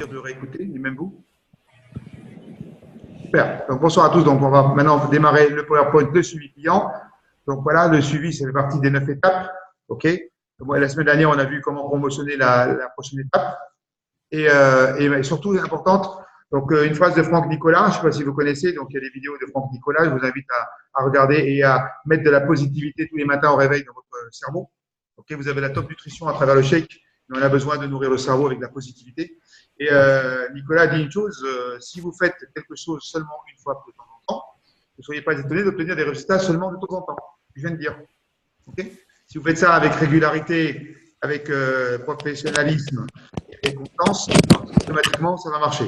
dire de réécouter, ni même vous. Super. Donc, bonsoir à tous. Donc, on va maintenant démarrer le PowerPoint de suivi client. Donc, voilà, le suivi, ça fait partie des 9 étapes. OK. Donc, la semaine dernière, on a vu comment promotionner la prochaine étape. Et surtout, importante, donc une phrase de Franck Nicolas, je ne sais pas si vous connaissez, donc il y a des vidéos de Franck Nicolas, je vous invite à regarder et à mettre de la positivité tous les matins au réveil dans votre cerveau. OK, vous avez la top nutrition à travers le shake, mais on a besoin de nourrir le cerveau avec de la positivité. Et Nicolas dit une chose, si vous faites quelque chose seulement une fois de temps en temps, ne soyez pas étonné d'obtenir des résultats seulement de temps en temps. Je viens de dire. Okay, si vous faites ça avec régularité, avec professionnalisme et constance, automatiquement, ça va marcher.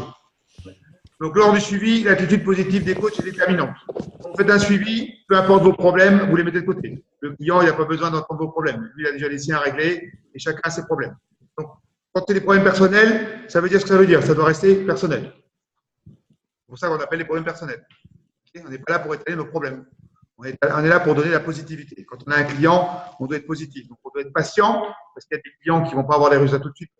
Donc, lors du suivi, l'attitude positive des coachs est déterminante. Quand vous faites un suivi, peu importe vos problèmes, vous les mettez de côté. Le client, il n'a pas besoin d'entendre vos problèmes. Lui, il a déjà les siens réglés et chacun a ses problèmes. Donc, quand c'est des problèmes personnels, ça veut dire ce que ça veut dire. Ça doit rester personnel. C'est pour ça qu'on appelle les problèmes personnels. Okay, on n'est pas là pour étaler nos problèmes. On est là pour donner la positivité. Quand on a un client, on doit être positif. Donc, on doit être patient parce qu'il y a des clients qui ne vont pas avoir les résultats tout de suite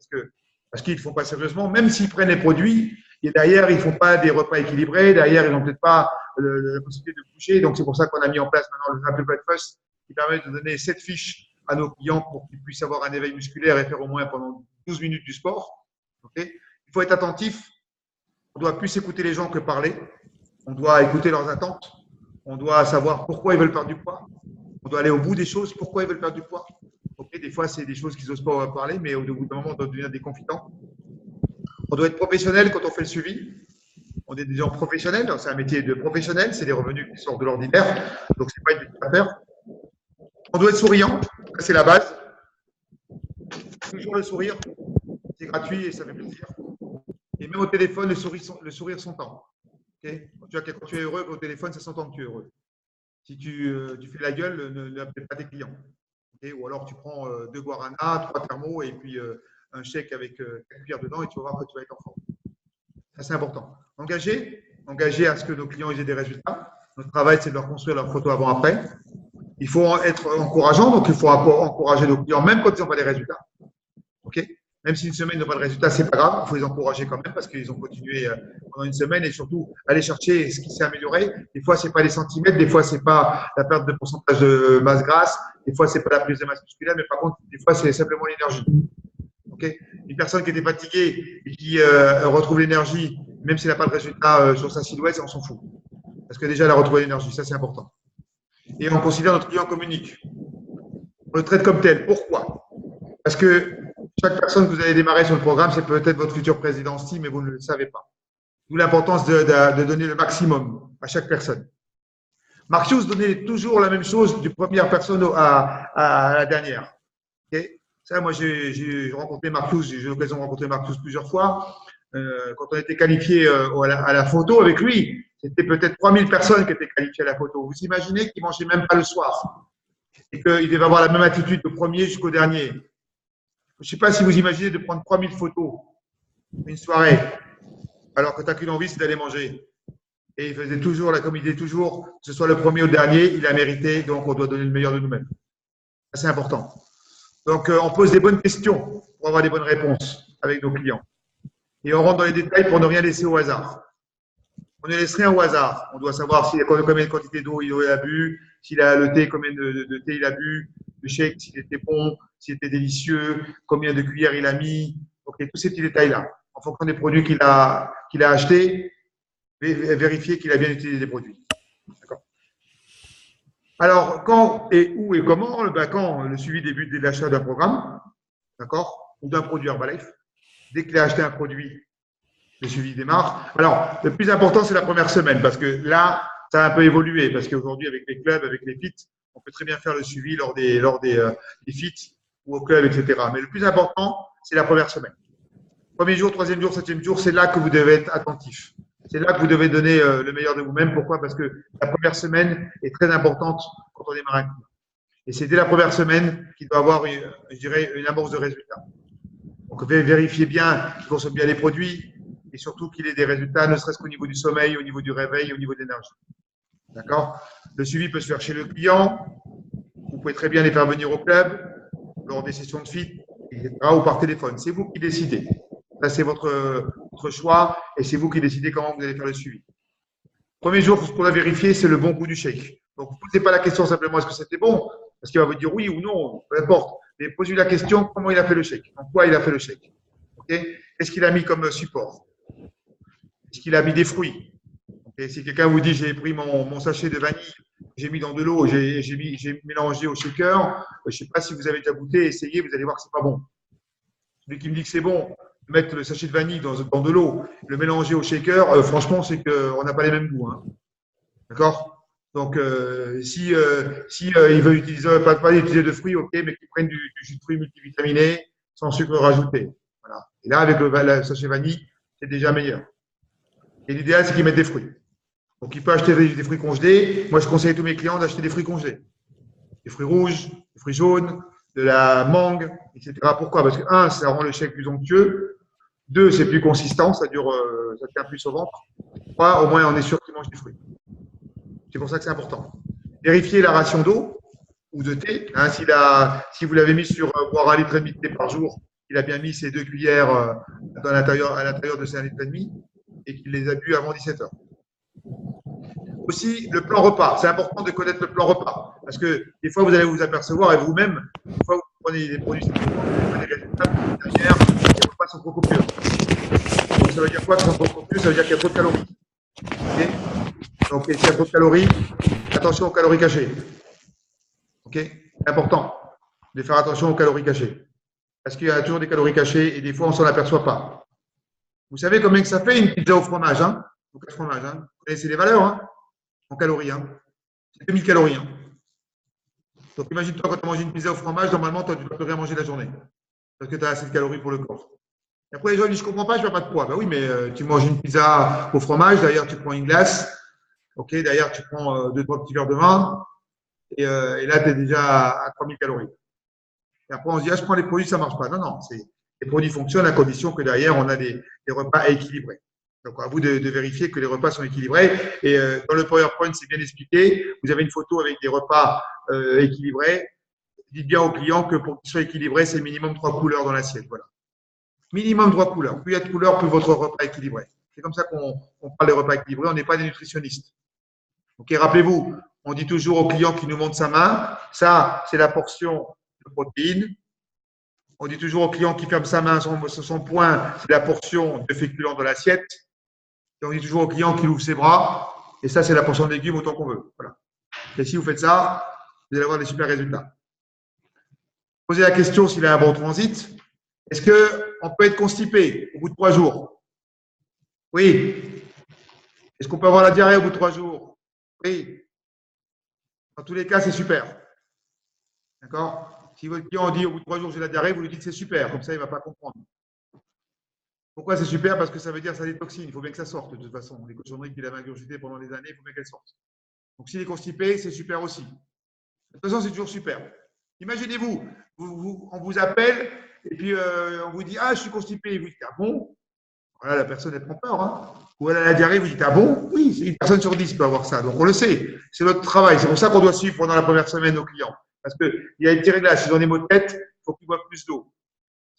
parce qu'ils ne font pas sérieusement. Même s'ils prennent les produits, et derrière, ils ne font pas des repas équilibrés. Derrière, ils n'ont peut-être pas la possibilité de bouger. Donc, c'est pour ça qu'on a mis en place maintenant le Apple Breakfast qui permet de donner 7 fiches à nos clients pour qu'ils puissent avoir un éveil musculaire et faire au moins pendant 12 minutes du sport. Okay, il faut être attentif. On doit plus écouter les gens que parler. On doit écouter leurs attentes. On doit savoir pourquoi ils veulent perdre du poids. On doit aller au bout des choses, pourquoi ils veulent perdre du poids. Okay, des fois, c'est des choses qu'ils n'osent pas parler, mais au bout d'un moment, on doit devenir des confidents. On doit être professionnel quand on fait le suivi. On est des gens professionnels, c'est un métier de professionnel, c'est des revenus qui sortent de l'ordinaire, donc ce n'est pas une petite affaire. On doit être souriant, c'est la base. Toujours le sourire, c'est gratuit et ça fait plaisir. Et même au téléphone, le sourire s'entend. Okay, quand tu es heureux au téléphone, ça s'entend que tu es heureux. Si tu fais la gueule, n'appelle pas tes clients. Okay, ou alors tu prends 2 guarana, 3 thermos et puis un shake avec 4 cuillères dedans et tu vas voir que tu vas être en forme. Ça, c'est important. Engager à ce que nos clients aient des résultats. Notre travail, c'est de leur construire leur photo avant-après. Il faut être encourageant, donc il faut encourager nos clients, même quand ils n'ont pas des résultats. Okay, même si une semaine n'a pas de résultats, c'est pas grave, il faut les encourager quand même parce qu'ils ont continué pendant une semaine et surtout aller chercher ce qui s'est amélioré. Des fois, c'est pas les centimètres, des fois, c'est pas la perte de pourcentage de masse grasse, des fois, c'est pas la prise de masse musculaire, mais par contre, des fois, c'est simplement l'énergie. Okay, une personne qui était fatiguée et qui retrouve l'énergie, même s'il n'a pas de résultat sur sa silhouette, on s'en fout. Parce que déjà, elle a retrouvé l'énergie, ça c'est important. Et on considère notre client comme unique. On le traite comme tel. Pourquoi? Parce que chaque personne que vous allez démarrer sur le programme, c'est peut-être votre futur président Steve, mais vous ne le savez pas. D'où l'importance de donner le maximum à chaque personne. Mark Hughes donnait toujours la même chose du première personne à la dernière. Okay, ça, moi, j'ai rencontré Mark Hughes, j'ai eu l'occasion de rencontrer Mark Hughes plusieurs fois. Quand on était qualifié à la photo avec lui, c'était peut-être 3000 personnes qui étaient qualifiées à la photo. Vous imaginez qu'il ne mangeait même pas le soir et qu'il devait avoir la même attitude du premier jusqu'au dernier. Je ne sais pas si vous imaginez de prendre 3000 photos une soirée alors que tu n'as qu'une envie, c'est d'aller manger. Et il faisait toujours, comme il disait toujours, que ce soit le premier ou le dernier, il a mérité, donc on doit donner le meilleur de nous-mêmes. C'est important. Donc, on pose des bonnes questions pour avoir des bonnes réponses avec nos clients. Et on rentre dans les détails pour ne rien laisser au hasard. On ne laisse rien au hasard. On doit savoir combien de quantité d'eau il a bu, s'il a le thé, combien de thé il a bu, le shake, s'il était bon, s'il était délicieux, combien de cuillères il a mis. Okay, tous ces petits détails-là. En fonction des produits qu'il a achetés, vérifier qu'il a bien utilisé les produits. D'accord. Alors, quand et où et comment? Quand le suivi débute dès l'achat d'un programme, d'accord, ou d'un produit Herbalife. Dès qu'il a acheté un produit, le suivi démarre. Alors, le plus important, c'est la première semaine, parce que là, ça a un peu évolué, parce qu'aujourd'hui, avec les clubs, avec les fits, on peut très bien faire le suivi lors des fits ou au club, etc. Mais le plus important, c'est la première semaine. Premier jour, troisième jour, septième jour, c'est là que vous devez être attentif. C'est là que vous devez donner le meilleur de vous-même. Pourquoi? Parce que la première semaine est très importante quand on démarre un client. Et c'est dès la première semaine qu'il doit avoir, je dirais, une amorce de résultats. Donc, vérifiez bien qu'il consomme bien les produits et surtout qu'il ait des résultats, ne serait-ce qu'au niveau du sommeil, au niveau du réveil, au niveau de l'énergie. D'accord? Le suivi peut se faire chez le client. Vous pouvez très bien les faire venir au club, lors des sessions de fit, etc., ou par téléphone. C'est vous qui décidez. Ça, c'est votre votre choix et c'est vous qui décidez comment vous allez faire le suivi. Premier jour, ce qu'on a vérifié, c'est le bon goût du shake. Donc, ne posez pas la question simplement est-ce que c'était bon, parce qu'il va vous dire oui ou non, peu importe. Mais posez-lui la question comment il a fait le shake, en quoi il a fait le shake. Okay. Qu'est-ce qu'il a mis comme support? Est-ce qu'il a mis des fruits? Okay. Si quelqu'un vous dit j'ai pris mon sachet de vanille, j'ai mis dans de l'eau, j'ai mélangé au shaker, je ne sais pas si vous avez déjà goûté, essayez, vous allez voir que ce n'est pas bon. Celui qui me dit que c'est bon, mettre le sachet de vanille dans de l'eau, le mélanger au shaker, franchement, c'est qu'on n'a pas les mêmes goûts. Hein. D'accord? Donc, si il veut utiliser, pas utiliser de fruits, ok, mais qu'ils prennent du jus de fruits multivitaminé sans sucre rajouté. Voilà. Et là, avec le sachet vanille, c'est déjà meilleur. Et l'idéal, c'est qu'ils mettent des fruits. Donc, il peut acheter des fruits congelés. Moi, je conseille à tous mes clients d'acheter des fruits congelés. Des fruits rouges, des fruits jaunes, de la mangue, etc. Pourquoi? Parce que, un, ça rend le shake plus onctueux. Deux, c'est plus consistant, ça tient plus au ventre. Trois, au moins, on est sûr qu'il mange des fruits. C'est pour ça que c'est important. Vérifiez la ration d'eau ou de thé. Hein, si vous l'avez mis sur boire 1,5 litre de thé par jour, il a bien mis ses 2 cuillères à l'intérieur de ces 1,5 litre et qu'il les a bu avant 17 heures. Aussi, le plan repas. C'est important de connaître le plan repas. Parce que des fois, vous allez vous apercevoir, et vous-même, des fois, vous prenez des produits supplémentaires, vous prenez des résultats, derrière, les repas sont trop copieux. Donc, ça veut dire quoi que sont trop copieux? Ça veut dire qu'il y a trop de calories. Okay. Donc, s'il y a trop de calories, attention aux calories cachées. Ok? C'est important de faire attention aux calories cachées. Parce qu'il y a toujours des calories cachées et des fois, on ne s'en aperçoit pas. Vous savez combien que ça fait une pizza au fromage, hein? Au fromage, hein? Vous connaissez les valeurs, hein? En calories, hein? C'est 2000 calories. Hein? Donc, imagine-toi quand tu manges une pizza au fromage, normalement, toi, tu ne dois plus rien manger la journée. Parce que tu as assez de calories pour le corps. Et après, les gens disent, je ne comprends pas, je ne perds pas de poids. Ben oui, mais tu manges une pizza au fromage, d'ailleurs, tu prends une glace. Ok, d'ailleurs, tu prends 2-3 petits verres de vin. Et là, tu es déjà à 3000 calories. Et après, on se dit, ah, je prends les produits, ça ne marche pas. Non, non, les produits fonctionnent à condition que derrière, on a des repas équilibrés. Donc, à vous de vérifier que les repas sont équilibrés. Et dans le PowerPoint, c'est bien expliqué. Vous avez une photo avec des repas équilibrés. Dites bien aux clients que pour qu'ils soient équilibrés, c'est minimum 3 couleurs dans l'assiette. Voilà. Minimum 3 couleurs. Plus il y a de couleurs, plus votre repas est équilibré. C'est comme ça qu'on parle des repas équilibrés. On n'est pas des nutritionnistes. Ok, rappelez-vous, on dit toujours au client qui nous montre sa main, ça, c'est la portion de protéines. On dit toujours au client qui ferme sa main sur son poing, c'est la portion de féculents dans l'assiette. Et on dit toujours au client qui ouvre ses bras, et ça, c'est la portion de légumes autant qu'on veut. Voilà. Et si vous faites ça, vous allez avoir des super résultats. Posez la question s'il a un bon transit. Est-ce qu'on peut être constipé au bout de 3 jours? Oui. Est-ce qu'on peut avoir la diarrhée au bout de 3 jours? Oui. Dans tous les cas, c'est super. D'accord? Si votre client dit au bout de 3 jours j'ai la diarrhée, vous lui dites c'est super, comme ça il ne va pas comprendre. Pourquoi c'est super? Parce que ça veut dire que ça détoxine, il faut bien que ça sorte de toute façon. Les cochonneries qu'il avait ingurgitées pendant des années, il faut bien qu'elles sortent. Donc s'il est constipé, c'est super aussi. De toute façon, c'est toujours super. Imaginez-vous, on vous appelle et puis on vous dit ah je suis constipé, vous dites ah bon? Voilà, la personne elle prend peur. Hein. Ou elle a la diarrhée, vous dites ah bon? Oui, une personne sur 10 peut avoir ça, donc on le sait. C'est notre travail, c'est pour ça qu'on doit suivre pendant la première semaine nos clients. Parce qu'il y a un petit réglage. S'ils ont des maux de tête, il faut qu'ils boivent plus d'eau.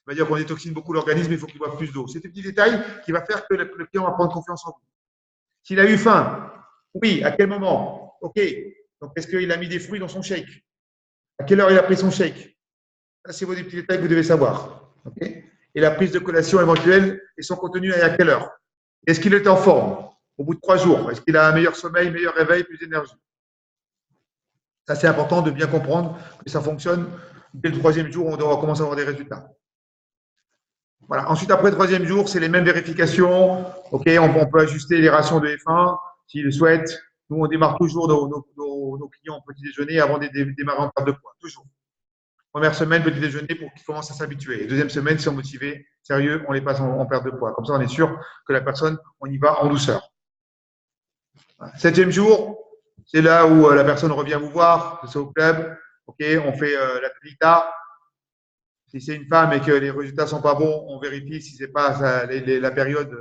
Ça veut dire qu'on détoxine beaucoup l'organisme, il faut qu'ils boivent plus d'eau. C'est un petit détail qui va faire que le client va prendre confiance en vous. S'il a eu faim, oui, à quel moment? Ok. Donc, est-ce qu'il a mis des fruits dans son shake? À quelle heure il a pris son shake? Ça, c'est des petits détails que vous devez savoir. Okay, et la prise de collation éventuelle et son contenu à quelle heure? Est-ce qu'il est en forme au bout de 3 jours? Est-ce qu'il a un meilleur sommeil, meilleur réveil, plus d'énergie? Ça, c'est important de bien comprendre que ça fonctionne. Dès le 3e jour, on doit commencer à avoir des résultats. Voilà. Ensuite, après le 3e jour, c'est les mêmes vérifications. Ok, on peut ajuster les rations de F1 s'il le souhaite. Nous, on démarre toujours nos clients en petit déjeuner avant de démarrer en perte de poids. Toujours. Première semaine, petit déjeuner pour qu'ils commencent à s'habituer. Deuxième semaine, si ils sont motivés, sérieux, on les passe en perte de poids. Comme ça, on est sûr que la personne, on y va en douceur. 7e jour, c'est là où la personne revient vous voir, c'est au club. Ok, on fait la trita. Si c'est une femme et que les résultats ne sont pas bons, on vérifie si ce n'est pas la période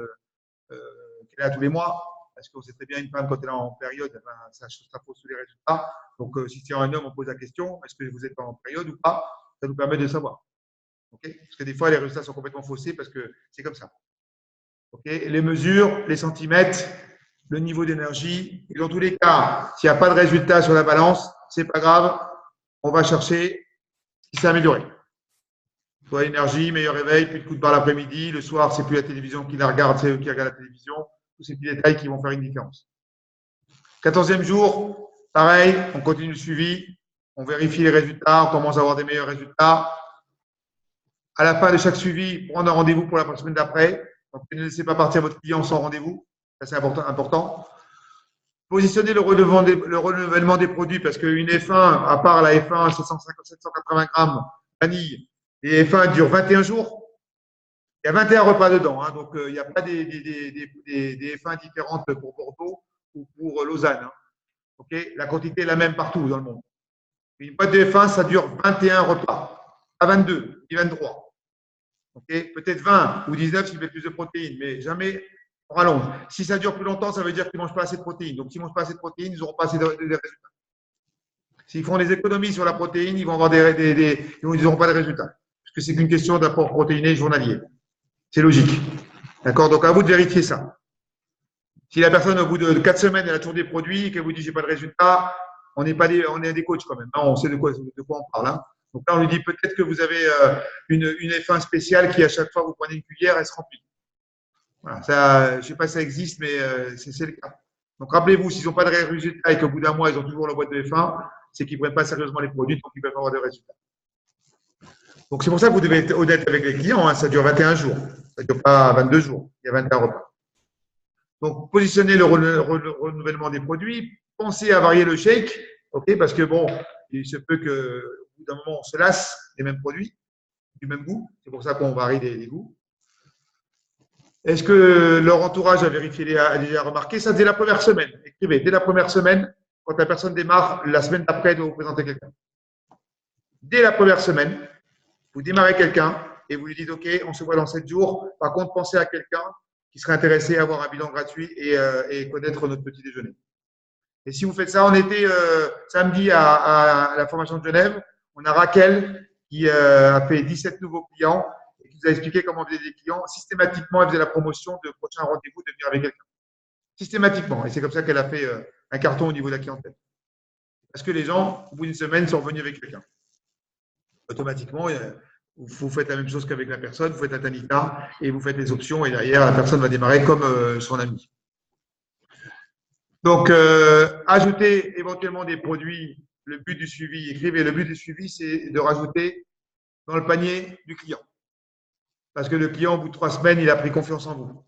qu'elle a tous les mois. Parce qu'on sait très bien, une femme, quand elle est en période, ben, ça pose tous les résultats. Donc, si c'est un homme, on pose la question, est-ce que vous êtes en période ou pas? Ça nous permet de savoir. Okay, parce que des fois, les résultats sont complètement faussés parce que c'est comme ça. Okay, les mesures, les centimètres, le niveau d'énergie. Et dans tous les cas, s'il n'y a pas de résultat sur la balance, ce n'est pas grave. On va chercher ce qui s'est amélioré. Soit énergie, meilleur réveil, plus de coups de barre l'après-midi. Le soir, c'est plus la télévision qui la regarde, c'est eux qui regardent la télévision. Tous ces petits détails qui vont faire une différence. 14e jour, pareil, on continue le suivi. On vérifie les résultats, on commence à avoir des meilleurs résultats. À la fin de chaque suivi, prendre un rendez-vous pour la semaine d'après. Donc, ne laissez pas partir votre client sans rendez-vous. Ça, c'est important. Positionner le renouvellement des produits parce qu'une F1, à part la F1 780 grammes vanille, les F1 durent 21 jours. Il y a 21 repas dedans. Hein, donc, il n'y a pas des F1 différentes pour Bordeaux ou pour Lausanne. Hein, okay, la quantité est la même partout dans le monde. Une boîte de F1, ça dure 21 repas. Pas 22 ni 23. Okay, peut-être 20 ou 19 s'ils mettent plus de protéines, mais jamais on rallonge. Si ça dure plus longtemps, ça veut dire qu'ils ne mangent pas assez de protéines. Donc, s'ils ne mangent pas assez de protéines, ils n'auront pas assez de résultats. S'ils font des économies sur la protéine, ils vont avoir ils n'auront pas de résultats. Parce que c'est qu'une question d'apport protéiné journalier. C'est logique. D'accord? Donc, à vous de vérifier ça. Si la personne, au bout de 4 semaines, elle a toujours des produits et qu'elle vous dit j'ai pas de résultats, on est des coachs quand même. Non, on sait de quoi on parle. Hein. Donc là, on lui dit peut-être que vous avez une F1 spéciale qui, à chaque fois, vous prenez une cuillère, elle se remplit. Voilà, ça, je ne sais pas si ça existe, mais c'est le cas. Donc rappelez-vous, s'ils n'ont pas de résultats et qu'au bout d'un mois, ils ont toujours la boîte de F1, c'est qu'ils ne prennent pas sérieusement les produits, donc ils peuvent avoir des résultats. Donc c'est pour ça que vous devez être honnête avec les clients. Hein, ça dure 21 jours. Ça ne dure pas 22 jours. Il y a 21 repas. Donc, positionnez le renouvellement des produits. Pensez à varier le shake, okay, parce que bon, il se peut qu'au bout d'un moment, on se lasse des mêmes produits, du même goût. C'est pour ça qu'on varie les goûts. Est-ce que leur entourage a vérifié, a déjà remarqué ça dès la première semaine? Écrivez, dès la première semaine, quand la personne démarre, la semaine d'après, elle doit vous présenter quelqu'un. Dès la première semaine, vous démarrez quelqu'un et vous lui dites, OK, on se voit dans 7 jours. Par contre, pensez à quelqu'un qui serait intéressé à avoir un bilan gratuit et connaître notre petit déjeuner. Et si vous faites ça, on était samedi à la formation de Genève. On a Raquel qui a fait 17 nouveaux clients et qui nous a expliqué comment faisait des clients. Systématiquement, elle faisait la promotion de prochain rendez-vous de venir avec quelqu'un. Systématiquement. Et c'est comme ça qu'elle a fait un carton au niveau de la clientèle. Parce que les gens, au bout d'une semaine, sont revenus avec quelqu'un. Automatiquement, vous faites la même chose qu'avec la personne, vous faites la Tanita et vous faites les options et derrière, la personne va démarrer comme son ami. Donc, ajouter éventuellement des produits, le but du suivi, écrivez, le but du suivi, c'est de rajouter dans le panier du client. Parce que le client, au bout de 3 semaines, il a pris confiance en vous.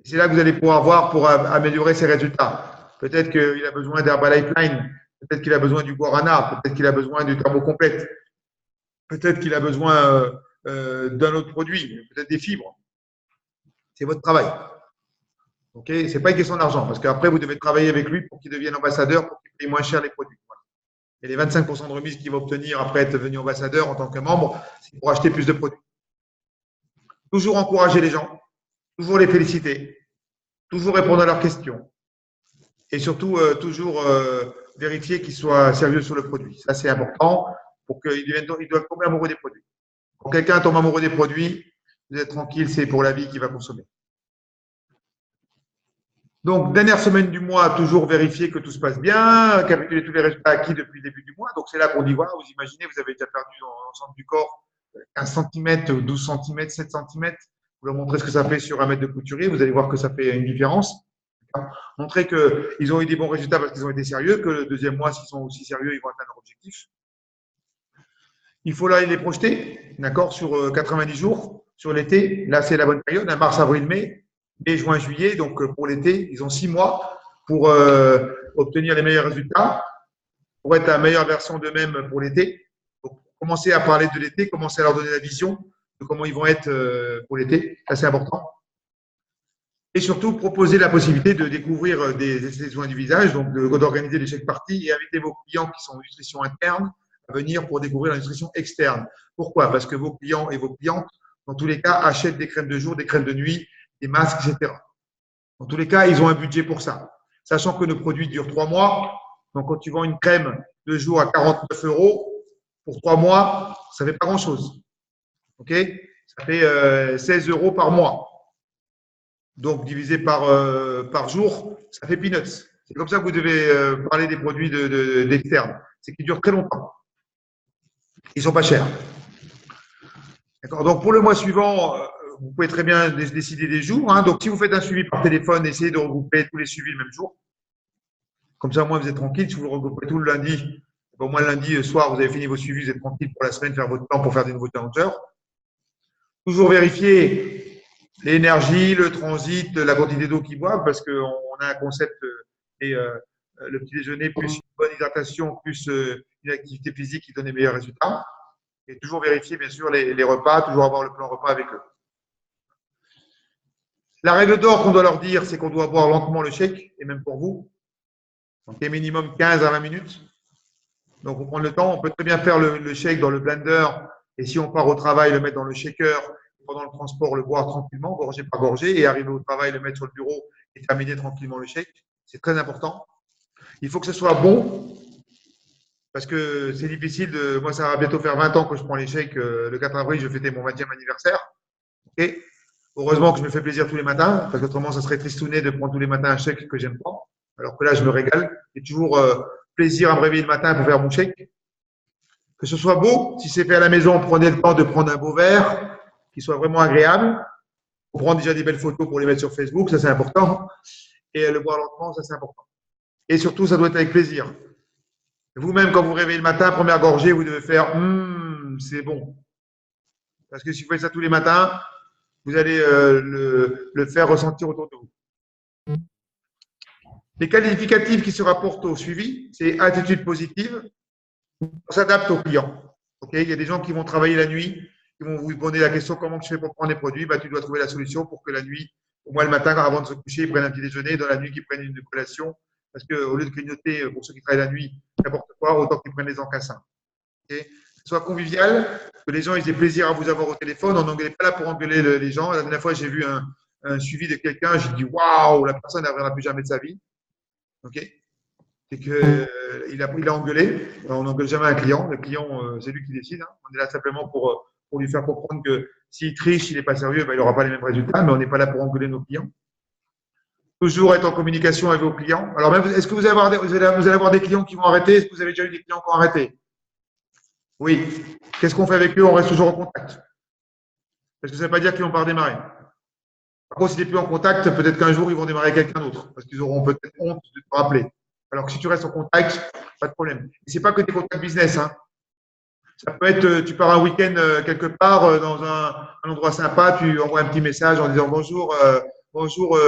C'est là que vous allez pouvoir voir pour améliorer ses résultats. Peut-être qu'il a besoin d'Herbalife Line, peut-être qu'il a besoin du Guarana, peut-être qu'il a besoin du Thermocomplète, peut-être qu'il a besoin d'un autre produit, peut-être des fibres. C'est votre travail. Okay, ce n'est pas une question d'argent, parce qu'après, vous devez travailler avec lui pour qu'il devienne ambassadeur, pour qu'il paye moins cher les produits. Voilà. Et les 25% de remise qu'il va obtenir après être devenu ambassadeur en tant que membre, c'est pour acheter plus de produits. Toujours encourager les gens, toujours les féliciter, toujours répondre à leurs questions et surtout toujours vérifier qu'ils soient sérieux sur le produit. Ça, c'est important pour qu'ils doivent tomber amoureux des produits. Quand quelqu'un tombe amoureux des produits, vous êtes tranquille, c'est pour la vie qu'il va consommer. Donc, dernière semaine du mois, toujours vérifier que tout se passe bien, calculer tous les résultats acquis depuis le début du mois. Donc, c'est là qu'on dit, voilà, vous imaginez, vous avez déjà perdu dans l'ensemble du corps 15 cm, 12 cm, 7 cm. Vous leur montrez ce que ça fait sur un mètre de couturier, vous allez voir que ça fait une différence. Montrer qu'ils ont eu des bons résultats parce qu'ils ont été sérieux, que le deuxième mois, s'ils sont aussi sérieux, ils vont atteindre leur objectif. Il faut là les projeter, d'accord, sur 90 jours, sur l'été. Là, c'est la bonne période, mars, avril, mai. Mai, juin, juillet, donc pour l'été, ils ont 6 mois pour obtenir les meilleurs résultats, pour être la meilleure version d'eux-mêmes pour l'été. Donc, commencer à parler de l'été, commencer à leur donner la vision de comment ils vont être pour l'été, ça c'est important. Et surtout, proposer la possibilité de découvrir des soins du visage, donc d'organiser des chèques parties et inviter vos clients qui sont en nutrition interne à venir pour découvrir la nutrition externe. Pourquoi? Parce que vos clients et vos clientes, dans tous les cas, achètent des crèmes de jour, des crèmes de nuit, des masques, etc. Dans tous les cas, ils ont un budget pour ça. Sachant que nos produits durent 3 mois, donc quand tu vends une crème de jour à 49 € pour 3 mois, ça ne fait pas grand-chose. OK? Ça fait 16 € par mois. Donc, divisé par jour, ça fait peanuts. C'est comme ça que vous devez parler des produits d'externe. C'est qu'ils durent très longtemps. Ils ne sont pas chers. D'accord. Donc, pour le mois suivant, vous pouvez très bien décider des jours. Hein. Donc, si vous faites un suivi par téléphone, essayez de regrouper tous les suivis le même jour. Comme ça, au moins, vous êtes tranquille. Si vous le regroupez tout le lundi, au moins le lundi soir, vous avez fini vos suivis, vous êtes tranquille pour la semaine, faire votre plan pour faire des nouveaux challengers. Toujours vérifier l'énergie, le transit, la quantité d'eau qu'ils boivent, parce qu'on a un concept et le petit déjeuner plus une bonne hydratation, plus une activité physique qui donne les meilleurs résultats. Et toujours vérifier, bien sûr, les repas, toujours avoir le plan repas avec eux. La règle d'or qu'on doit leur dire, c'est qu'on doit boire lentement le shake, et même pour vous. Donc, minimum 15 à 20 minutes. Donc, on prend le temps. On peut très bien faire le shake dans le blender. Et si on part au travail, le mettre dans le shaker. Pendant le transport, le boire tranquillement, gorgée par gorgée. Et arriver au travail, le mettre sur le bureau et terminer tranquillement le shake. C'est très important. Il faut que ce soit bon. Parce que c'est difficile de. Moi, ça va bientôt faire 20 ans que je prends les shakes. Le 4 avril, je fêtais mon 20e anniversaire. Et heureusement que je me fais plaisir tous les matins. Parce qu'autrement, ça serait tristouné de prendre tous les matins un shake que j'aime pas. Alors que là, je me régale. J'ai toujours plaisir à me réveiller le matin pour faire mon shake. Que ce soit beau, si c'est fait à la maison, prenez le temps de prendre un beau verre, qui soit vraiment agréable. Pour prendre déjà des belles photos pour les mettre sur Facebook, ça c'est important. Et le boire lentement, ça c'est important. Et surtout, ça doit être avec plaisir. Vous-même, quand vous réveillez le matin, première gorgée, vous devez faire c'est bon. Parce que si vous faites ça tous les matins, vous allez le faire ressentir autour de vous. Les qualificatifs qui se rapportent au suivi, c'est attitude positive, on s'adapte aux clients. Okay, il y a des gens qui vont travailler la nuit, qui vont vous poser la question comment tu fais pour prendre les produits. Bah, tu dois trouver la solution pour que la nuit, au moins le matin, avant de se coucher, ils prennent un petit déjeuner, dans la nuit, qu'ils prennent une collation. Parce qu'au lieu de clignoter, pour ceux qui travaillent la nuit, n'importe quoi, autant qu'ils prennent les encassins. Okay, que ce soit convivial, que les gens aient plaisir à vous avoir au téléphone. On n'engueulait pas là pour engueuler les gens. La dernière fois, j'ai vu un suivi de quelqu'un, j'ai dit waouh, la personne ne reviendra plus jamais de sa vie. Okay, c'est qu'il a engueulé. On n'engueule jamais un client. Le client, c'est lui qui décide. Hein. On est là simplement pour lui faire comprendre que s'il triche, il n'est pas sérieux, ben, il n'aura pas les mêmes résultats, mais on n'est pas là pour engueuler nos clients. Toujours être en communication avec vos clients. Alors, même, est-ce que vous allez avoir des clients qui vont arrêter? Est-ce que vous avez déjà eu des clients qui ont arrêté? Oui. Qu'est-ce qu'on fait avec eux? On reste toujours en contact. Parce que ça ne veut pas dire qu'ils n'ont pas redémarré. Par contre, s'ils n'est plus en contact, peut-être qu'un jour, ils vont démarrer quelqu'un d'autre. Parce qu'ils auront peut-être honte de te rappeler. Alors que si tu restes en contact, pas de problème. Et ce n'est pas que des contacts business. Hein. Ça peut être, tu pars un week-end quelque part dans un endroit sympa, tu envoies un petit message en disant bonjour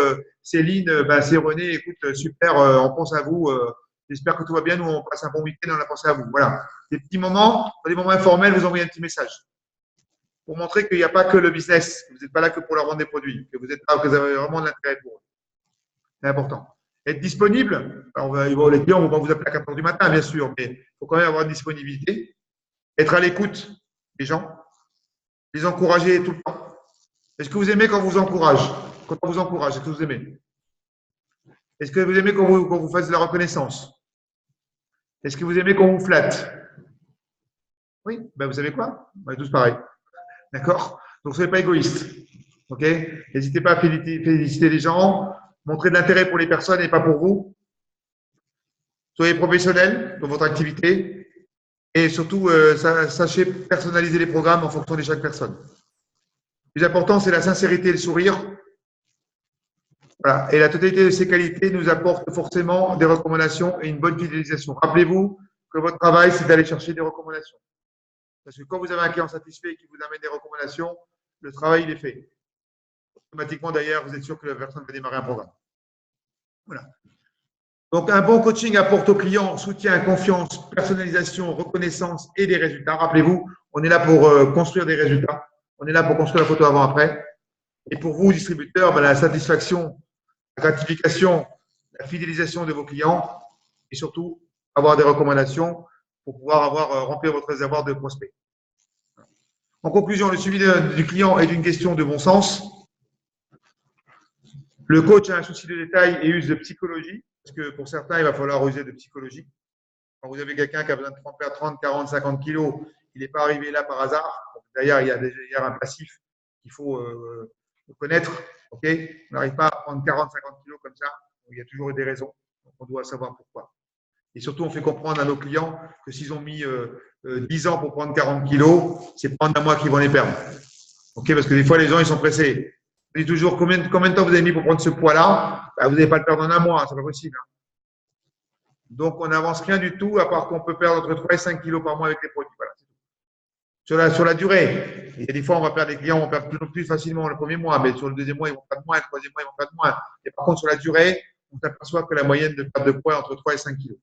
Céline, ben, c'est René, écoute, super, on pense à vous. J'espère que tout va bien, nous on passe un bon week-end, on a pensé à vous. Voilà. Des petits moments, dans des moments informels, vous envoyez un petit message pour montrer qu'il n'y a pas que le business, que vous n'êtes pas là que pour leur vendre des produits, que vous avez vraiment de l'intérêt pour eux. C'est important. Être disponible, alors, les clients vont pas vous appeler à 4 heures du matin, bien sûr, mais il faut quand même avoir une disponibilité. Être à l'écoute des gens, les encourager tout le temps. Est-ce que vous aimez quand on vous encourage? Quand on vous encourage, est-ce que vous aimez? Est-ce que vous aimez quand vous fasse de la reconnaissance? Est-ce que vous aimez quand on vous flatte? Oui, ben vous savez quoi? On est tous pareils. D'accord? Donc, soyez pas égoïste. OK? N'hésitez pas à féliciter les gens, montrer de l'intérêt pour les personnes et pas pour vous. Soyez professionnel dans votre activité et surtout, sachez personnaliser les programmes en fonction de chaque personne. Le plus important, c'est la sincérité et le sourire. Voilà. Et la totalité de ces qualités nous apporte forcément des recommandations et une bonne fidélisation. Rappelez-vous que votre travail, c'est d'aller chercher des recommandations. Parce que quand vous avez un client satisfait qui vous amène des recommandations, le travail, il est fait. Automatiquement, d'ailleurs, vous êtes sûr que la personne va démarrer un programme. Voilà. Donc, un bon coaching apporte au client soutien, confiance, personnalisation, reconnaissance et des résultats. Rappelez-vous, on est là pour construire des résultats. On est là pour construire la photo avant-après. Et pour vous, distributeurs, ben, la satisfaction, la gratification, la fidélisation de vos clients et surtout avoir des recommandations pour pouvoir remplir votre réservoir de prospects. En conclusion, le suivi du client est une question de bon sens. Le coach a un souci de détail et use de psychologie, parce que pour certains, il va falloir user de psychologie. Quand vous avez quelqu'un qui a besoin de perdre 30, 40, 50 kilos, il n'est pas arrivé là par hasard. D'ailleurs, il y a un passif qu'il faut connaître. OK? On n'arrive pas à prendre 40, 50 kilos comme ça. Il y a toujours des raisons. Donc, on doit savoir pourquoi. Et surtout, on fait comprendre à nos clients que s'ils ont mis 10 ans pour prendre 40 kilos, c'est pas en un mois qu'ils vont les perdre. OK? Parce que des fois, les gens, ils sont pressés. On dit toujours combien de temps vous avez mis pour prendre ce poids-là? Ben, vous n'allez pas le perdre en un mois, c'est pas possible. Hein. Donc, on n'avance rien du tout, à part qu'on peut perdre entre 3 et 5 kilos par mois avec les produits. Voilà. Sur la durée, il y a des fois, on va perdre des clients, on perd plus facilement le premier mois, mais sur le deuxième mois, ils vont perdre moins, le troisième mois, ils vont perdre moins. Et par contre, sur la durée, on s'aperçoit que la moyenne de perte de poids est entre 3 et 5 kilos.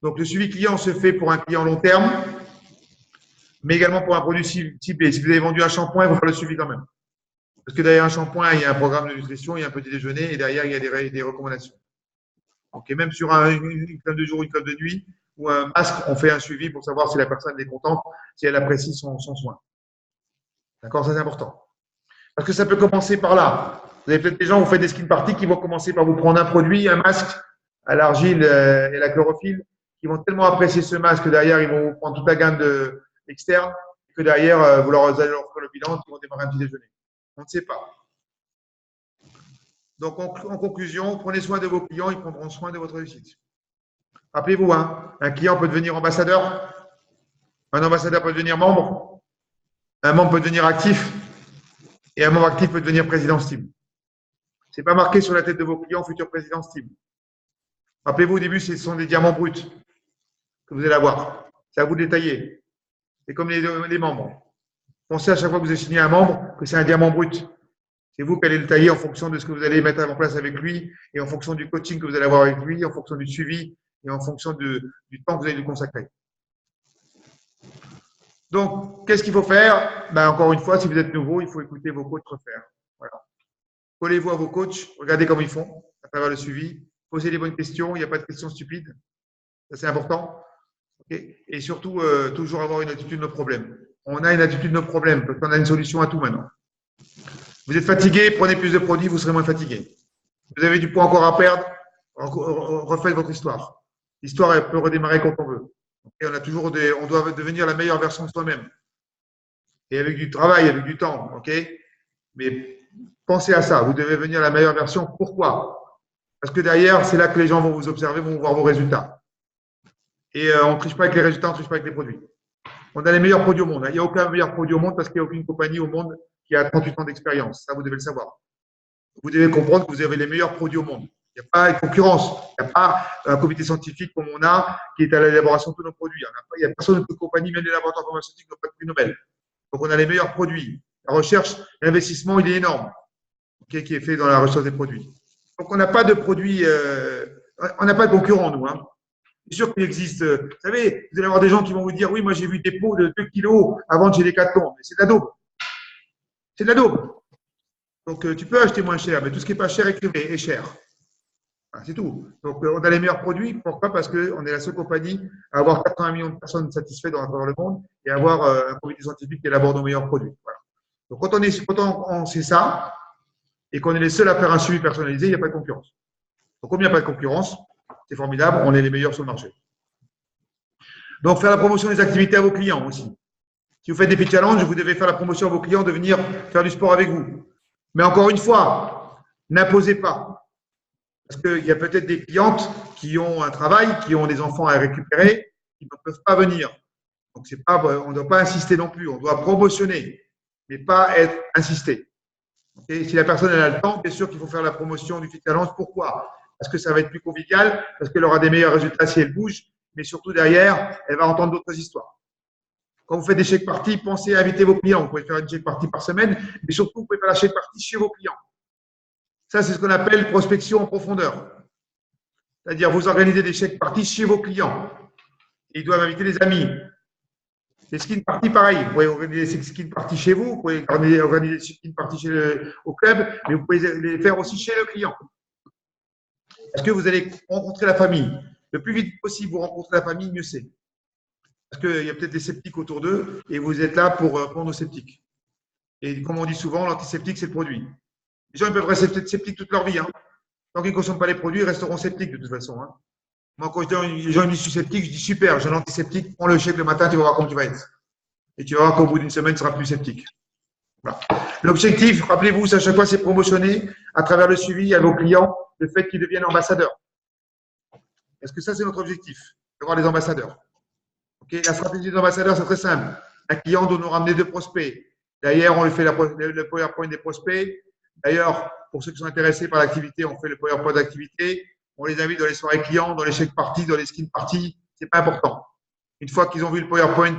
Donc, le suivi client se fait pour un client long terme, mais également pour un produit ciblé. Si vous avez vendu un shampoing, il faut faire le suivi quand même. Parce que derrière un shampoing, il y a un programme de nutrition, il y a un petit déjeuner, et derrière, il y a des recommandations. Donc, et même sur une crème de jour, une crème de nuit, ou un masque, on fait un suivi pour savoir si la personne est contente, si elle apprécie son soin. D'accord? Ça, c'est important. Parce que ça peut commencer par là. Vous avez peut-être des gens, vous faites des skin parties qui vont commencer par vous prendre un produit, un masque à l'argile et la chlorophylle, qui vont tellement apprécier ce masque que derrière, ils vont vous prendre toute la gamme externe, que derrière, vous allez leur faire le bilan, ils vont démarrer un petit déjeuner. On ne sait pas. Donc, en conclusion, prenez soin de vos clients, ils prendront soin de votre réussite. Rappelez-vous, hein, un client peut devenir ambassadeur, un ambassadeur peut devenir membre, un membre peut devenir actif, et un membre actif peut devenir président Steam. Ce n'est pas marqué sur la tête de vos clients futur président Steam. Rappelez-vous, au début, ce sont des diamants bruts que vous allez avoir. C'est à vous de détailler. C'est comme les membres. Pensez à chaque fois que vous avez signé un membre que c'est un diamant brut. C'est vous qui allez le tailler en fonction de ce que vous allez mettre en place avec lui et en fonction du coaching que vous allez avoir avec lui, en fonction du suivi et en fonction du temps que vous allez lui consacrer. Donc, qu'est-ce qu'il faut faire? Ben, encore une fois, si vous êtes nouveau, il faut écouter vos coachs faire. Voilà. Collez-vous à vos coachs, regardez comment ils font à travers le suivi, posez les bonnes questions, il n'y a pas de questions stupides. Ça, c'est important. Okay. Et surtout, toujours avoir une attitude de nos problèmes. On a une attitude de nos problèmes parce qu'on a une solution à tout maintenant. Vous êtes fatigué, prenez plus de produits, vous serez moins fatigué. Vous avez du poids encore à perdre, refaites votre histoire. L'histoire, elle peut redémarrer quand on veut. Okay, on doit devenir la meilleure version de soi-même. Et avec du travail, avec du temps. Okay. Mais pensez à ça, vous devez devenir la meilleure version. Pourquoi? Parce que derrière, c'est là que les gens vont vous observer, vont voir vos résultats. Et on ne triche pas avec les résultats, on ne triche pas avec les produits. On a les meilleurs produits au monde. Il n'y a aucun meilleur produit au monde parce qu'il n'y a aucune compagnie au monde qui a 38 ans d'expérience. Ça, vous devez le savoir. Vous devez comprendre que vous avez les meilleurs produits au monde. Il n'y a pas de concurrence. Il n'y a pas un comité scientifique comme on a qui est à l'élaboration de tous nos produits. Il n'y a personne de compagnie, même les laboratoires pharmaceutiques, n'ont pas de prix Nobel. Donc, on a les meilleurs produits. La recherche, l'investissement, il est énorme, okay, qui est fait dans la recherche des produits. Donc, on n'a pas de produits, on n'a pas de concurrents, nous. Hein. C'est sûr qu'il existe. Vous savez, vous allez avoir des gens qui vont vous dire oui, moi j'ai vu des pots de 2 kilos avant de chez Decathlon. Mais c'est de la daube. C'est de la daube. Donc, tu peux acheter moins cher, mais tout ce qui n'est pas cher est cher. Voilà, c'est tout. Donc, on a les meilleurs produits. Pourquoi? Parce qu'on est la seule compagnie à avoir 80 millions de personnes satisfaites dans le monde et avoir un comité scientifique qui élabore nos meilleurs produits. Voilà. Donc, quand on sait ça et qu'on est les seuls à faire un suivi personnalisé, il n'y a pas de concurrence. Donc, comme il n'y a pas de concurrence, c'est formidable, on est les meilleurs sur le marché. Donc, faire la promotion des activités à vos clients aussi. Si vous faites des pitch challenges, vous devez faire la promotion à vos clients de venir faire du sport avec vous. Mais encore une fois, n'imposez pas. Parce qu'il y a peut-être des clientes qui ont un travail, qui ont des enfants à récupérer, qui ne peuvent pas venir. Donc, on ne doit pas insister non plus. On doit promotionner, mais pas être insisté. Okay, si la personne a le temps, bien sûr qu'il faut faire la promotion du pitch challenge. Pourquoi? Parce que ça va être plus convivial, parce qu'elle aura des meilleurs résultats si elle bouge, mais surtout derrière, elle va entendre d'autres histoires. Quand vous faites des chèques parties, pensez à inviter vos clients. Vous pouvez faire une chèque partie par semaine, mais surtout, vous pouvez faire la chèque partie chez vos clients. Ça, c'est ce qu'on appelle prospection en profondeur. C'est-à-dire, vous organisez des chèques parties chez vos clients. Et ils doivent inviter les amis. Les skin parties, pareil. Vous pouvez organiser des skin parties chez vous, vous pouvez organiser des skin parties au club, mais vous pouvez les faire aussi chez le client. Parce que vous allez rencontrer la famille. Le plus vite possible, vous rencontrez la famille, mieux c'est. Parce qu'il y a peut-être des sceptiques autour d'eux et vous êtes là pour répondre aux sceptiques. Et comme on dit souvent, l'antiseptique, c'est le produit. Les gens ils peuvent rester sceptiques toute leur vie. Hein. Tant qu'ils ne consomment pas les produits, ils resteront sceptiques de toute façon. Hein. Moi, quand les gens me disent je suis sceptique, je dis super, j'ai un antiseptique, prends le chèque le matin, tu vas voir comment tu vas être. Et tu vas voir qu'au bout d'une semaine, tu seras plus sceptique. Voilà. L'objectif, rappelez-vous, à chaque fois, c'est promotionner à travers le suivi à vos clients le fait qu'ils deviennent ambassadeurs. Est-ce que ça, c'est notre objectif, d'avoir les ambassadeurs? Okay, la stratégie des ambassadeurs, c'est très simple. Un client doit nous ramener 2 prospects. D'ailleurs, on lui fait le PowerPoint des prospects. D'ailleurs, pour ceux qui sont intéressés par l'activité, on fait le PowerPoint d'activité. On les invite dans les soirées clients, dans les chèques parties, dans les skin parties. Ce n'est pas important. Une fois qu'ils ont vu le PowerPoint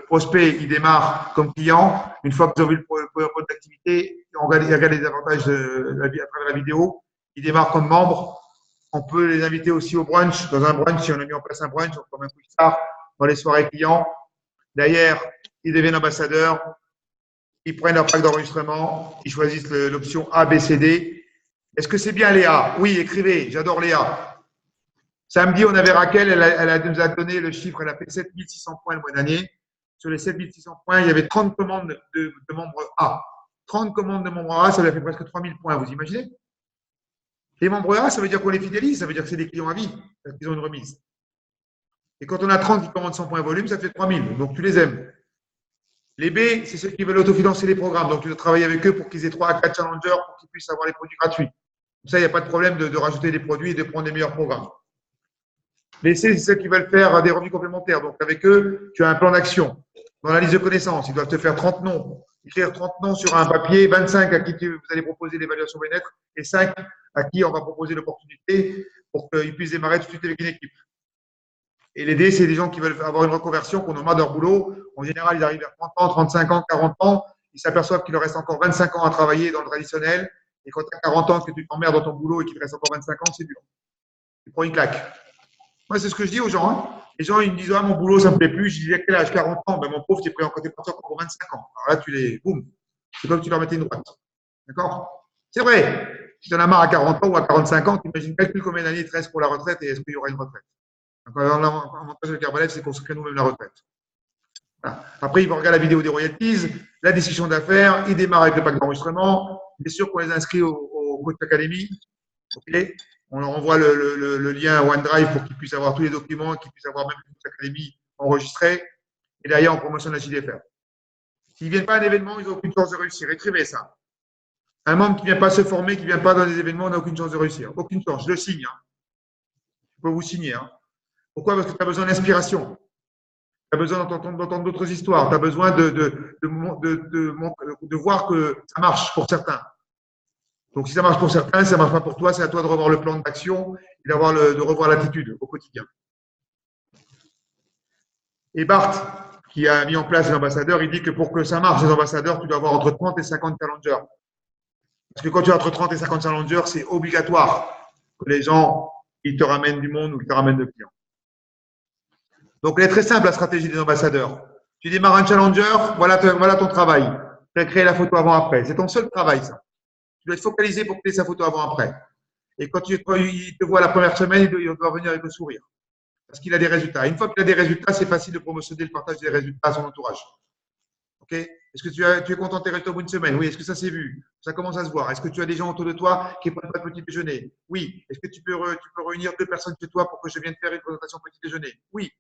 prospect, ils démarrent comme clients. Une fois qu'ils ont vu le PowerPoint d'activité, on regarde les avantages à travers la vidéo. Ils démarrent comme membres. On peut les inviter aussi au brunch. Dans un brunch, si on a mis en place un brunch, comme un quick start, dans les soirées clients. D'ailleurs, ils deviennent ambassadeurs. Ils prennent leur pack d'enregistrement. Ils choisissent l'option A, B, C, D. Est-ce que c'est bien Léa? Oui, écrivez. J'adore Léa. Samedi, on avait Raquel, elle nous a donné le chiffre, elle a fait 7600 points le mois dernier. Sur les 7600 points, il y avait 30 commandes de membres A. 30 commandes de membres A, ça lui a fait presque 3000 points, vous imaginez? Les membres A, ça veut dire qu'on les fidélise, ça veut dire que c'est des clients à vie, parce qu'ils ont une remise. Et quand on a 30 qui commandent 100 points volume, ça fait 3000, donc tu les aimes. Les B, c'est ceux qui veulent autofinancer les programmes, donc tu dois travailler avec eux pour qu'ils aient 3 à 4 challengers pour qu'ils puissent avoir les produits gratuits. Comme ça, il n'y a pas de problème de rajouter des produits et de prendre des meilleurs programmes. Les C, c'est ceux qui veulent faire des revenus complémentaires. Donc, avec eux, tu as un plan d'action. Dans la liste de connaissances, ils doivent te faire 30 noms. Écrire 30 noms sur un papier, 25 à qui vous allez proposer l'évaluation bien-être et 5 à qui on va proposer l'opportunité pour qu'ils puissent démarrer tout de suite avec une équipe. Et les D, c'est des gens qui veulent avoir une reconversion, qu'on en marre de leur boulot. En général, ils arrivent à 30 ans, 35 ans, 40 ans. Ils s'aperçoivent qu'il leur reste encore 25 ans à travailler dans le traditionnel. Et quand tu as 40 ans, que tu t'emmerdes dans ton boulot et qu'il te reste encore 25 ans, c'est dur. Tu prends une claque. Moi, c'est ce que je dis aux gens. Hein. Les gens, ils me disent, ah, mon boulot, ça ne me plaît plus. Je dis, à quel âge? 40 ans. Ben, mon pauvre, tu es prêt encore pour 25 ans. Alors là, tu les, boum. C'est comme si tu leur mettais une droite. D'accord? C'est vrai. Si tu en as marre à 40 ans ou à 45 ans, tu imagines calcule combien d'années il te reste pour la retraite et est-ce qu'il y aura une retraite? Donc, l'avantage de Carbalev, c'est qu'on se crée nous-mêmes la retraite. Voilà. Après, ils vont regarder la vidéo des royalties, la discussion d'affaires, ils démarrent avec le pack d'enregistrement. Bien sûr qu'on les inscrit au Coach Academy. Okay, on leur envoie le lien OneDrive pour qu'ils puissent avoir tous les documents, qu'ils puissent avoir même toute l'académie enregistrée. Et derrière, on promotionne la JDFR. S'ils ne viennent pas à un événement, ils n'ont aucune chance de réussir. Écrivez ça. Un membre qui ne vient pas se former, qui ne vient pas dans des événements, n'a aucune chance de réussir. Aucune chance. Je le signe. Hein. Je peux vous signer. Hein. Pourquoi? Parce que tu as besoin d'inspiration. Tu as besoin d'entendre d'autres histoires. Tu as besoin de voir que ça marche pour certains. Donc, si ça marche pour certains, si ça ne marche pas pour toi, c'est à toi de revoir le plan d'action et de revoir l'attitude au quotidien. Et Bart, qui a mis en place les ambassadeurs, il dit que pour que ça marche, les ambassadeurs, tu dois avoir entre 30 et 50 challengers. Parce que quand tu as entre 30 et 50 challengers, c'est obligatoire que les gens ils te ramènent du monde ou qu'ils te ramènent de clients. Donc, elle est très simple, la stratégie des ambassadeurs. Tu démarres un challenger, voilà ton travail. Tu as créé la photo avant-après. C'est ton seul travail, ça. Tu dois être focalisé pour créer sa photo avant-après. Et quand il te voit la première semaine, il doit venir avec le sourire. Parce qu'il a des résultats. Une fois qu'il a des résultats, c'est facile de promotionner le partage des résultats à son entourage. Ok? Est-ce que tu es content de tes résultats au bout d'une semaine? Oui. Est-ce que ça s'est vu? Ça commence à se voir. Est-ce que tu as des gens autour de toi qui ne prennent pas de petit déjeuner? Oui. Est-ce que tu peux réunir 2 personnes chez toi pour que je vienne faire une présentation petit déjeuner? Oui.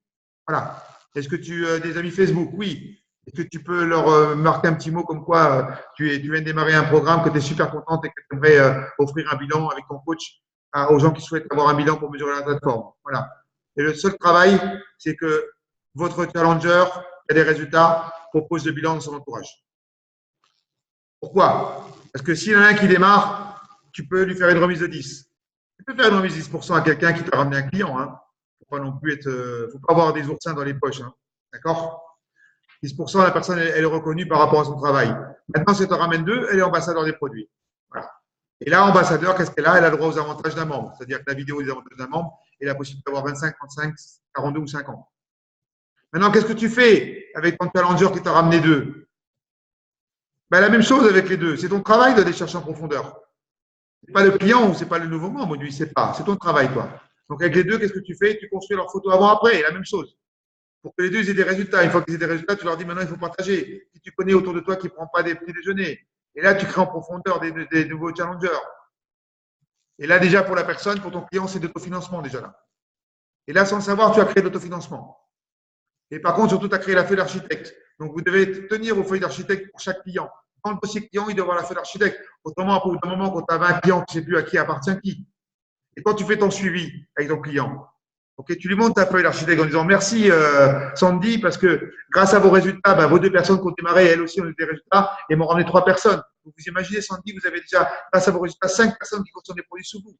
Voilà. Est-ce que tu as des amis Facebook? Oui. Est-ce que tu peux leur marquer un petit mot comme quoi tu viens de démarrer un programme, que tu es super contente et que tu aimerais offrir un bilan avec ton coach aux gens qui souhaitent avoir un bilan pour mesurer la plateforme? Voilà. Et le seul travail, c'est que votre challenger qui a des résultats propose le bilan de son entourage. Pourquoi? Parce que s'il y en a un qui démarre, tu peux lui faire une remise de 10. Tu peux faire une remise de 10% à quelqu'un qui t'a ramené un client. Hein. Faut pas non plus faut pas avoir des oursins dans les poches. Hein. D'accord? 10%, la personne, elle est reconnue par rapport à son travail. Maintenant, si elle te ramène 2, elle est ambassadeur des produits. Voilà. Et là, ambassadeur, qu'est-ce qu'elle a? Elle a le droit aux avantages d'un membre. C'est-à-dire que la vidéo des avantages d'un membre et la possibilité d'avoir 25, 35, 42 ou 50. Maintenant, qu'est-ce que tu fais avec ton challenger qui t'a ramené 2? Ben, la même chose avec les 2. C'est ton travail d'aller chercher en profondeur. Ce n'est pas le client ou ce n'est pas le nouveau membre, lui, c'est pas. C'est ton travail, toi. Donc, avec les 2, qu'est-ce que tu fais? Tu construis leur photo avant-après, la même chose. Pour que les 2 aient des résultats. Une fois qu'ils aient des résultats, tu leur dis maintenant, il faut partager. Si tu connais autour de toi qui ne prend pas des petits déjeuners. Et là, tu crées en profondeur des nouveaux challengers. Et là, déjà, pour la personne, pour ton client, c'est d'autofinancement déjà là. Et là, sans le savoir, tu as créé l'autofinancement. Et par contre, surtout, tu as créé la feuille d'architecte. Donc, vous devez tenir aux feuilles d'architecte pour chaque client. dans le dossier client, il doit avoir la feuille d'architecte. Autrement, au bout d'un moment, quand tu as 20 clients, tu ne sais plus à qui appartient qui. Et quand tu fais ton suivi avec ton client, ok, tu lui montres ta feuille d'architecte en disant merci Sandy, parce que grâce à vos résultats, ben, vos 2 personnes qui ont démarré, elles aussi ont eu des résultats et m'ont ramené 3 personnes. Donc, vous imaginez, Sandy, vous avez déjà, grâce à vos résultats, 5 personnes qui consomment des produits sous vous.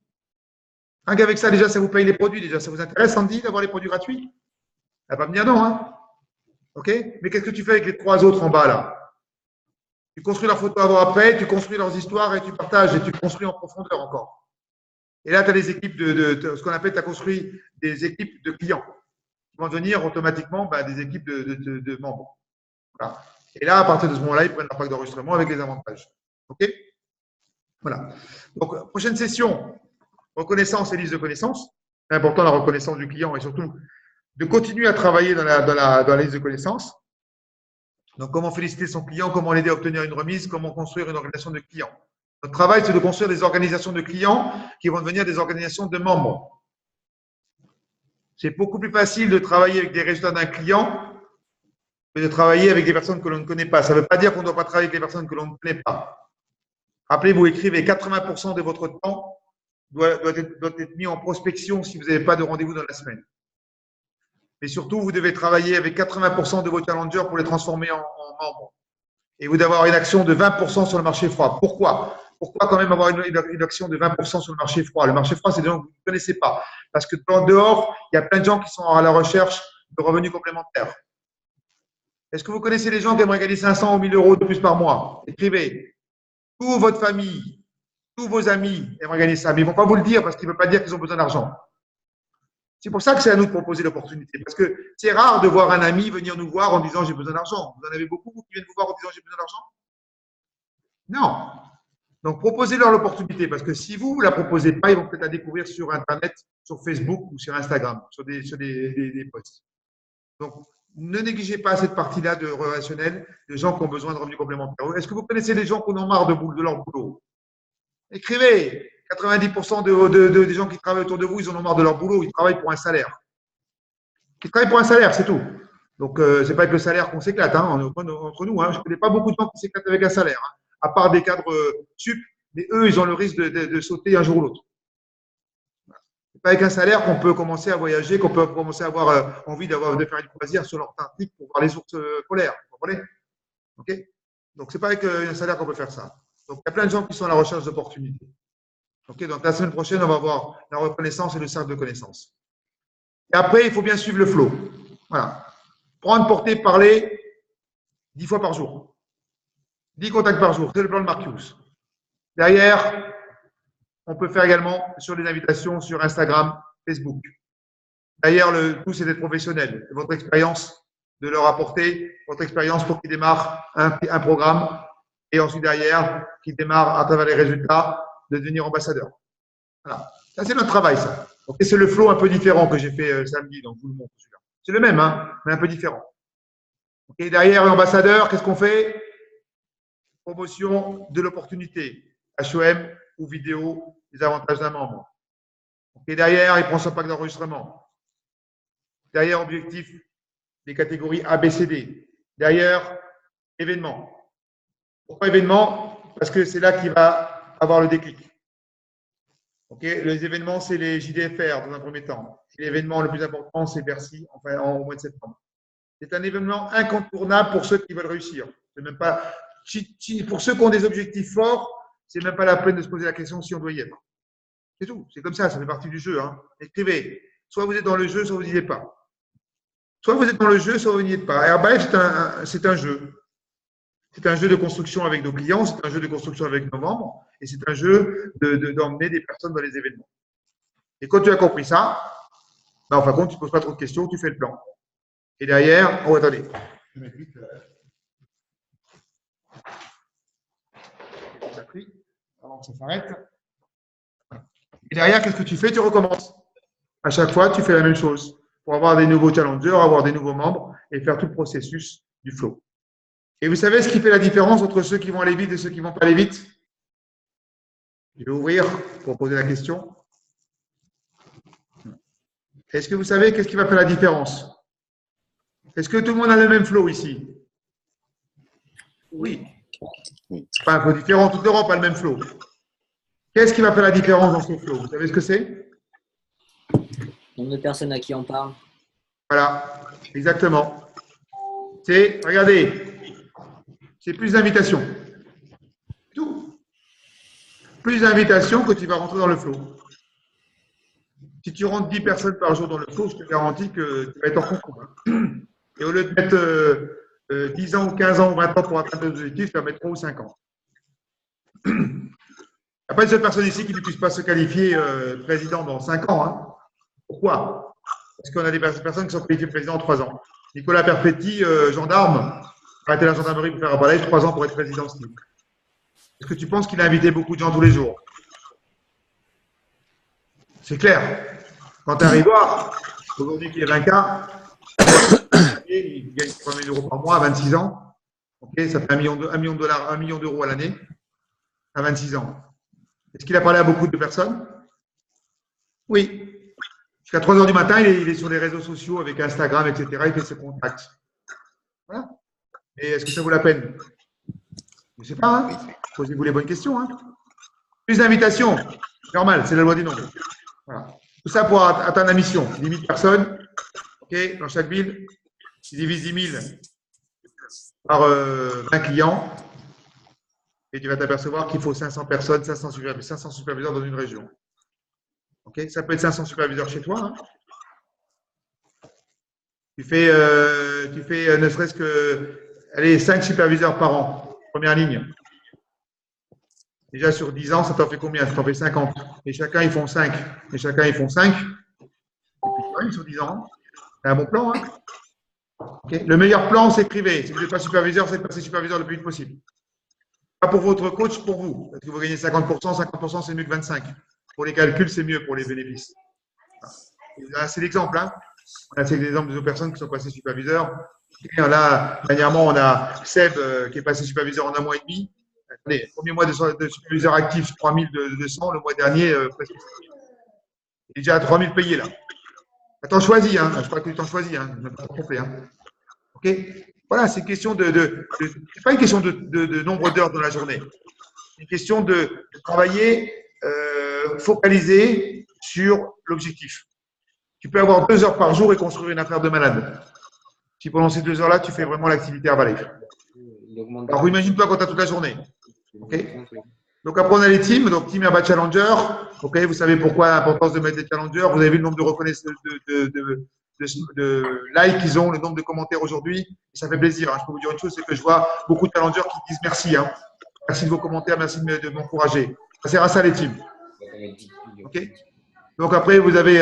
Rien qu'avec ça, déjà, ça vous paye les produits. Déjà, ça vous intéresse, Sandy, d'avoir les produits gratuits? Elle va me dire non, hein. Ok? Mais qu'est-ce que tu fais avec les 3 autres en bas, là? Tu construis leur photo avant-après, tu construis leurs histoires et tu partages et tu construis en profondeur encore. Et là, tu as des équipes ce qu'on appelle, tu as construit des équipes de clients qui vont devenir automatiquement des équipes de membres. Voilà. Et là, à partir de ce moment-là, ils prennent leur pack d'enregistrement avec les avantages. OK? Voilà. Donc, prochaine session, reconnaissance et liste de connaissances. C'est important la reconnaissance du client et surtout de continuer à travailler dans la liste de connaissances. Donc, comment féliciter son client, comment l'aider à obtenir une remise, comment construire une organisation de clients. Notre travail, c'est de construire des organisations de clients qui vont devenir des organisations de membres. C'est beaucoup plus facile de travailler avec des résultats d'un client que de travailler avec des personnes que l'on ne connaît pas. Ça ne veut pas dire qu'on ne doit pas travailler avec des personnes que l'on ne connaît pas. Rappelez-vous, écrivez 80% de votre temps doit être mis en prospection si vous n'avez pas de rendez-vous dans la semaine. Mais surtout, vous devez travailler avec 80% de vos challengers pour les transformer en membres. Et vous devez avoir une action de 20% sur le marché froid. Pourquoi? Pourquoi quand même avoir une action de 20% sur le marché froid? Le marché froid, c'est des gens que vous ne connaissez pas. Parce que dehors, il y a plein de gens qui sont à la recherche de revenus complémentaires. Est-ce que vous connaissez les gens qui aimeraient gagner 500 ou 1000 euros de plus par mois? Écrivez. Toute votre famille, tous vos amis aimeraient gagner ça, mais ils ne vont pas vous le dire parce qu'ils ne veulent pas dire qu'ils ont besoin d'argent. C'est pour ça que c'est à nous de proposer l'opportunité. Parce que c'est rare de voir un ami venir nous voir en disant j'ai besoin d'argent. Vous en avez beaucoup qui viennent vous voir en disant j'ai besoin d'argent? Non. Donc proposez-leur l'opportunité parce que si vous ne la proposez pas, ils vont peut-être la découvrir sur Internet, sur Facebook ou sur Instagram, sur des posts. Donc ne négligez pas cette partie-là de relationnel, de gens qui ont besoin de revenus complémentaires. Est-ce que vous connaissez des gens qui en ont marre de leur boulot? Écrivez. 90% des gens qui travaillent autour de vous, ils en ont marre de leur boulot. Ils travaillent pour un salaire. Ils travaillent pour un salaire, c'est tout. Donc, ce n'est pas avec le salaire qu'on s'éclate entre nous. Je ne connais pas beaucoup de gens qui s'éclatent avec un salaire, à part des cadres sup, mais eux, ils ont le risque de sauter un jour ou l'autre. Ce n'est pas avec un salaire qu'on peut commencer à voyager, qu'on peut commencer à avoir envie de faire une croisière sur l'Antarctique pour voir les ours polaires. Vous comprenez? Okay. Donc, ce n'est pas avec un salaire qu'on peut faire ça. Donc, il y a plein de gens qui sont à la recherche d'opportunités. Ok, donc la semaine prochaine, on va voir la reconnaissance et le cercle de connaissances. Et après, il faut bien suivre le flow. Voilà. Prendre, porter, parler 10 fois par jour. 10 contacts par jour. C'est le plan de Marcus. Derrière, on peut faire également sur les invitations sur Instagram, Facebook. D'ailleurs, le tout, c'est d'être professionnel. Votre expérience, de leur apporter votre expérience pour qu'ils démarrent un programme. Et ensuite, derrière, qu'ils démarrent à travers les résultats, de devenir ambassadeur. Voilà. Ça, c'est notre travail, ça. Okay, c'est le flow un peu différent que j'ai fait samedi, donc je vous le montre celui-là. C'est le même, mais un peu différent. Okay, derrière l'ambassadeur, qu'est-ce qu'on fait? Promotion de l'opportunité. HOM ou vidéo, les avantages d'un membre. Okay, derrière, il prend son pack d'enregistrement. Derrière, objectif, les catégories A, B, C, D. Derrière, événement. Pourquoi événement? Parce que c'est là qu'il va avoir le déclic. Okay, les événements, c'est les JDFR dans un premier temps. L'événement le plus important, c'est Bercy, enfin, au mois de septembre. C'est un événement incontournable pour ceux qui veulent réussir. C'est même pas, pour ceux qui ont des objectifs forts, c'est même pas la peine de se poser la question si on doit y être. C'est tout. C'est comme ça fait partie du jeu. Écrivez. Soit vous êtes dans le jeu, soit vous n'y êtes pas. Soit vous êtes dans le jeu, soit vous n'y êtes pas. Herbalife, c'est un jeu. C'est un jeu de construction avec nos clients, c'est un jeu de construction avec nos membres, et c'est un jeu d'emmener des personnes dans les événements. Et quand tu as compris ça, en fin de compte, tu ne poses pas trop de questions, tu fais le plan. Et derrière, oh attendez. Je vais mettre vite. Ça pris avant que ça s'arrête. Et derrière, qu'est-ce que tu fais? Tu recommences. À chaque fois, tu fais la même chose pour avoir des nouveaux challengers, avoir des nouveaux membres et faire tout le processus du flow. Et vous savez ce qui fait la différence entre ceux qui vont aller vite et ceux qui ne vont pas aller vite? Je vais ouvrir pour poser la question. Est-ce que vous savez qu'est-ce qui va faire la différence? Est-ce que tout le monde a le même flow ici? Oui. Oui. C'est pas un flow différent. Toute l'Europe a le même flow. Qu'est-ce qui va faire la différence dans ce flow? Vous savez ce que c'est? Nombre de personnes à qui on parle. Voilà, exactement. C'est, regardez, c'est plus d'invitations. Tout. Plus d'invitations que tu vas rentrer dans le flow. Si tu rentres 10 personnes par jour dans le flow, je te garantis que tu vas être en concours. Et au lieu de mettre 10 ans ou 15 ans ou 20 ans pour atteindre tes objectifs, tu vas mettre 3 ou 5 ans. Après, une seule personne ici qui ne puisse pas se qualifier président dans 5 ans. Hein. Pourquoi? Parce qu'on a des personnes qui sont qualifiées président en 3 ans. Nicolas Perfetti, gendarme, a arrêté la gendarmerie pour faire un balai, 3 ans pour être président. Est-ce que tu penses qu'il a invité beaucoup de gens tous les jours? C'est clair. Quand tu arrives à aujourd'hui qui est 20K, il gagne 3 000 € par mois à 26 ans. Okay, ça fait $1 million, $1 million à l'année à 26 ans. Est-ce qu'il a parlé à beaucoup de personnes? Oui. Jusqu'à 3 heures du matin, il est sur les réseaux sociaux avec Instagram, etc. Il fait ses contacts. Voilà. Et est-ce que ça vaut la peine? Je ne sais pas. Hein. Posez-vous les bonnes questions. Hein. Plus d'invitations. Normal, c'est la loi du nombre. Voilà. Tout ça pour atteindre la mission. 10 000 personnes. Okay, dans chaque ville. Tu divises 10 000 par 20 clients. Et tu vas t'apercevoir qu'il faut 500 personnes, 500 superviseurs dans une région. Okay, ça peut être 500 superviseurs chez toi. Hein. Tu fais ne serait-ce que allez, 5 superviseurs par an, première ligne. Déjà sur 10 ans, ça t'en fait combien? Ça t'en fait 50. Et chacun, ils font 5. Et chacun, ils font 5. Et puis, sur 10 ans, c'est un bon plan. Hein. Okay. Le meilleur plan, c'est privé. Si vous n'êtes pas superviseur, c'est de passer superviseur le plus vite possible. Pas pour votre coach, pour vous. Parce que vous gagnez 50%, 50% c'est mieux que 25%. Pour les calculs, c'est mieux pour les bénéfices. Là, c'est l'exemple. Hein. C'est l'exemple de personnes qui sont passées superviseurs. Et là, dernièrement, on a Seb qui est passé superviseur en 1 mois et demi. Allez, premier mois de superviseur actif, 3200. Le mois dernier, presque 7 000. Il est déjà à 3 000 payés là. Attends, choisis. Hein. Je crois que tu t'en choisis. Hein. Ne pas tromper. Hein. OK. Voilà, c'est une question c'est pas une question de nombre d'heures dans la journée. C'est une question de travailler focalisé sur l'objectif. Tu peux avoir 2 heures par jour et construire une affaire de malade. Si pendant ces 2 heures-là, tu fais vraiment l'activité Herbalife. Alors, imagine-toi quand tu as toute la journée. Okay. Donc, après, on a les teams. Donc, Team Herba Challenger. Okay, vous savez pourquoi l'importance de mettre des challengers. Vous avez vu le nombre de reconnaissances, de likes qu'ils ont, le nombre de commentaires aujourd'hui. Et ça fait plaisir. Hein. Je peux vous dire une chose, c'est que je vois beaucoup de challengers qui disent merci. Hein. Merci de vos commentaires, merci de m'encourager. Ça sert à ça, les teams. OK. Donc après, vous avez,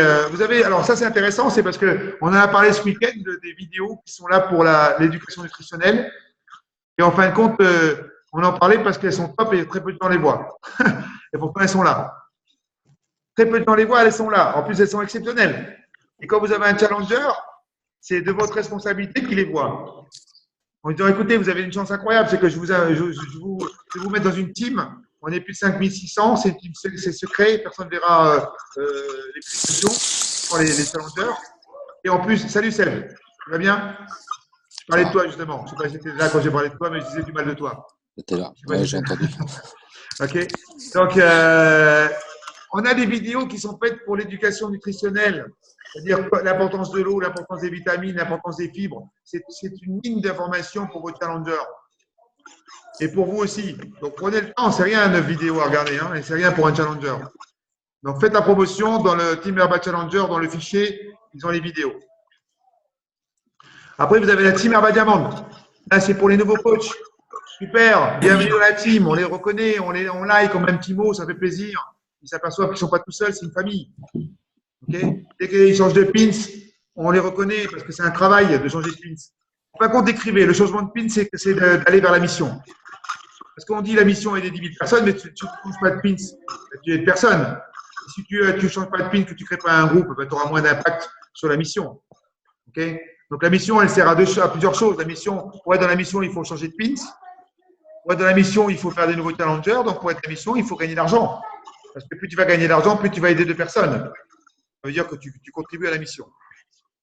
alors ça c'est intéressant, c'est parce qu'on en a parlé ce week-end des vidéos qui sont là pour l'éducation nutritionnelle. Et en fin de compte, on en parlait parce qu'elles sont top et très peu de gens les voient. Et pourtant, elles sont là. Très peu de gens les voient, elles sont là. En plus, elles sont exceptionnelles. Et quand vous avez un challenger, c'est de votre responsabilité qu'il les voit. En disant, écoutez, vous avez une chance incroyable, c'est que je vais vous mettre dans une team. On est plus de 5600, c'est secret, personne ne verra les publications pour les challengers. Et en plus, salut Seb, tu vas bien? Je parlais de toi justement. Je ne sais pas si tu étais là quand j'ai parlé de toi, mais je disais du mal de toi. J'étais là, ouais, j'ai entendu. OK. Donc, on a des vidéos qui sont faites pour l'éducation nutritionnelle, c'est-à-dire l'importance de l'eau, l'importance des vitamines, l'importance des fibres. C'est une mine d'information pour vos challengers. Et pour vous aussi. Donc, prenez le temps. C'est rien, 9 vidéos à regarder. Hein, et c'est rien pour un challenger. Donc, faites la promotion dans le Team Herba Challenger, dans le fichier, ils ont les vidéos. Après, vous avez la Team Herba Diamond. Là, c'est pour les nouveaux coachs. Super. Bienvenue dans la team. On les reconnaît, on like, on met un petit mot, ça fait plaisir. Ils s'aperçoivent qu'ils ne sont pas tout seuls, c'est une famille. Okay. Dès qu'ils changent de pins, on les reconnaît parce que c'est un travail de changer de pins. Par contre, décrivez. Le changement de pin, c'est d'aller vers la mission. Parce qu'on dit la mission est des 10 000 personnes, mais tu ne changes pas de pins. Tu es de personne. Si tu ne changes pas de pin, que tu ne crées pas un groupe, ben, tu auras moins d'impact sur la mission. Okay. Donc la mission, elle sert à plusieurs choses. La mission, pour être dans la mission, il faut changer de pins. Pour être dans la mission, il faut faire des nouveaux challengers. Donc pour être dans la mission, il faut gagner de l'argent. Parce que plus tu vas gagner d'argent, plus tu vas aider 2 personnes. Ça veut dire que tu contribues à la mission.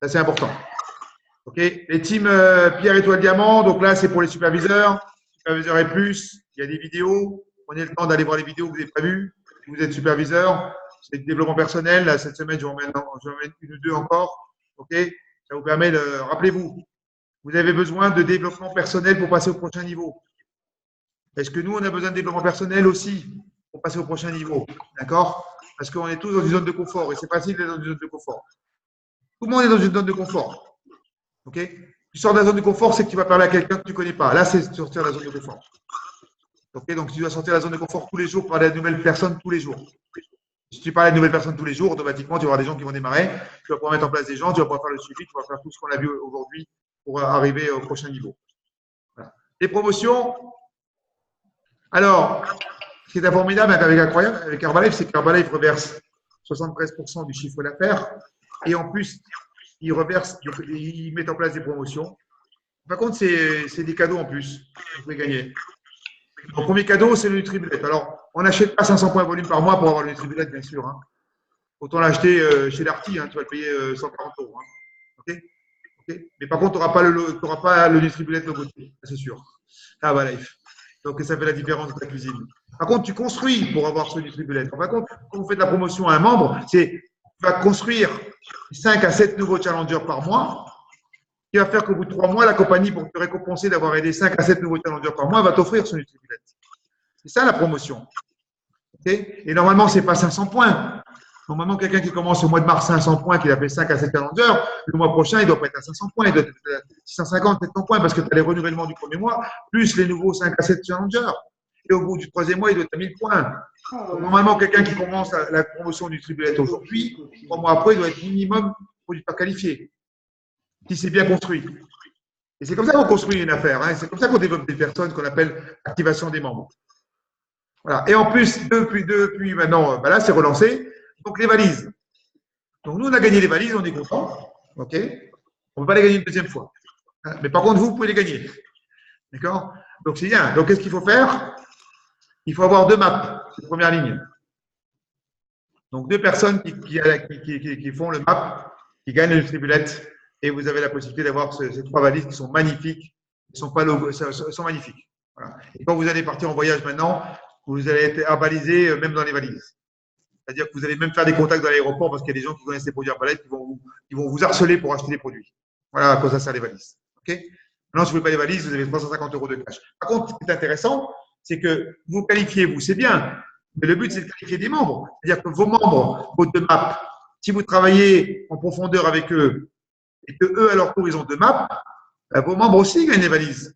Ça, c'est important. Okay. Les teams Pierre Étoile Diamant, donc là, c'est pour les superviseurs et plus. Il y a des vidéos. Prenez le temps d'aller voir les vidéos que vous n'avez pas vues. Si vous êtes superviseur, c'est le développement personnel. Là, cette semaine, je vous emmène une ou deux encore. OK? Ça vous permet de… Rappelez-vous, vous avez besoin de développement personnel pour passer au prochain niveau. Est-ce que nous, on a besoin de développement personnel aussi pour passer au prochain niveau? D'accord? Parce qu'on est tous dans une zone de confort et c'est facile d'être dans une zone de confort. Tout le monde est dans une zone de confort. OK? Tu sors de la zone de confort, c'est que tu vas parler à quelqu'un que tu ne connais pas. Là, c'est sortir de la zone de confort. OK? Donc, tu dois sortir de la zone de confort tous les jours, parler à de nouvelles personnes tous les jours. Si tu parles à de nouvelles personnes tous les jours, automatiquement, tu vas avoir des gens qui vont démarrer. Tu vas pouvoir mettre en place des gens, tu vas pouvoir faire le suivi, tu vas faire tout ce qu'on a vu aujourd'hui pour arriver au prochain niveau. Voilà. Les promotions. Alors, ce qui est formidable avec Herbalife, c'est qu'Herbalife reverse 73% du chiffre d'affaires et en plus, ils mettent en place des promotions. Par contre, c'est des cadeaux en plus que vous pouvez gagner. Le premier cadeau, c'est le NutriBullet. Alors, on n'achète pas 500 points de volume par mois pour avoir le NutriBullet, bien sûr. Hein. Autant l'acheter chez Darty, hein, tu vas le payer 140 €. Hein. Okay. Mais par contre, tu n'auras pas le NutriBullet logoté, c'est sûr. Herbalife. Donc, ça fait la différence de ta cuisine. Par contre, tu construis pour avoir ce NutriBullet. Par contre, quand vous faites de la promotion à un membre, tu vas construire 5 à 7 nouveaux challengers par mois, qui va faire qu'au bout de 3 mois, la compagnie, pour te récompenser d'avoir aidé 5 à 7 nouveaux challengers par mois, va t'offrir ce NutriBullet. C'est ça la promotion. Okay. Et normalement, ce n'est pas 500 points. Normalement, quelqu'un qui commence au mois de mars 500 points, qui a fait 5 à 7 challengers, le mois prochain, il ne doit pas être à 500 points, il doit être à 650, 700 points, parce que tu as les renouvellements du premier mois, plus les nouveaux 5 à 7 challengers. Et au bout du troisième mois, il doit être à 1000 points. Donc, normalement, quelqu'un qui commence la promotion du NutriBullet aujourd'hui, 3 mois après, il doit être minimum producteur qualifié, qui s'est bien construit. Et c'est comme ça qu'on construit une affaire. Hein. C'est comme ça qu'on développe des personnes qu'on appelle activation des membres. Voilà. Et en plus, depuis maintenant, là, c'est relancé. Donc, les valises. Donc, nous, on a gagné les valises, on est content. OK? On ne peut pas les gagner une deuxième fois. Mais par contre, vous pouvez les gagner. D'accord? Donc, c'est bien. Donc, qu'est-ce qu'il faut faire? Il faut avoir 2 maps, cette première ligne. Donc, 2 personnes qui font le map, qui gagnent le NutriBullet. Et vous avez la possibilité d'avoir ces 3 valises qui sont magnifiques. Elles sont pas logo, sont magnifiques. Voilà. Et quand vous allez partir en voyage maintenant, vous allez être avalisé même dans les valises. C'est-à-dire que vous allez même faire des contacts dans l'aéroport parce qu'il y a des gens qui connaissent les produits Herbalife qui vont vous harceler pour acheter des produits. Voilà à quoi ça sert les valises. Okay. Maintenant, si vous ne voulez pas les valises, vous avez 350 € de cash. Par contre, ce qui est intéressant, c'est que vous qualifiez, vous, c'est bien. Mais le but, c'est de qualifier des membres. C'est-à-dire que vos membres, vos 2 maps, si vous travaillez en profondeur avec eux et que eux, à leur tour, ils ont 2 maps, vos membres aussi gagnent des valises.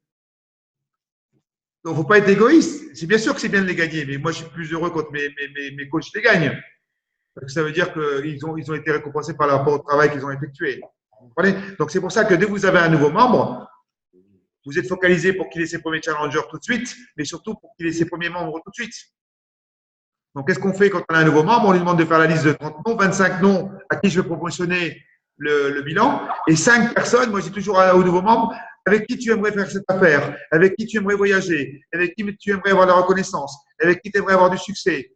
Donc, il ne faut pas être égoïste. C'est bien sûr que c'est bien de les gagner, mais moi, je suis plus heureux quand mes coachs les gagnent. Parce que ça veut dire qu'ils ont été récompensés par rapport au travail qu'ils ont effectué. Vous comprenez? Donc, c'est pour ça que dès que vous avez un nouveau membre, vous êtes focalisé pour qu'il ait ses premiers challengers tout de suite, mais surtout pour qu'il ait ses premiers membres tout de suite. Donc, qu'est-ce qu'on fait quand on a un nouveau membre? On lui demande de faire la liste de 30 noms, 25 noms à qui je vais promotionner le bilan, et 5 personnes, moi, j'ai toujours un nouveau membre, avec qui tu aimerais faire cette affaire, avec qui tu aimerais voyager, avec qui tu aimerais avoir la reconnaissance, avec qui tu aimerais avoir du succès.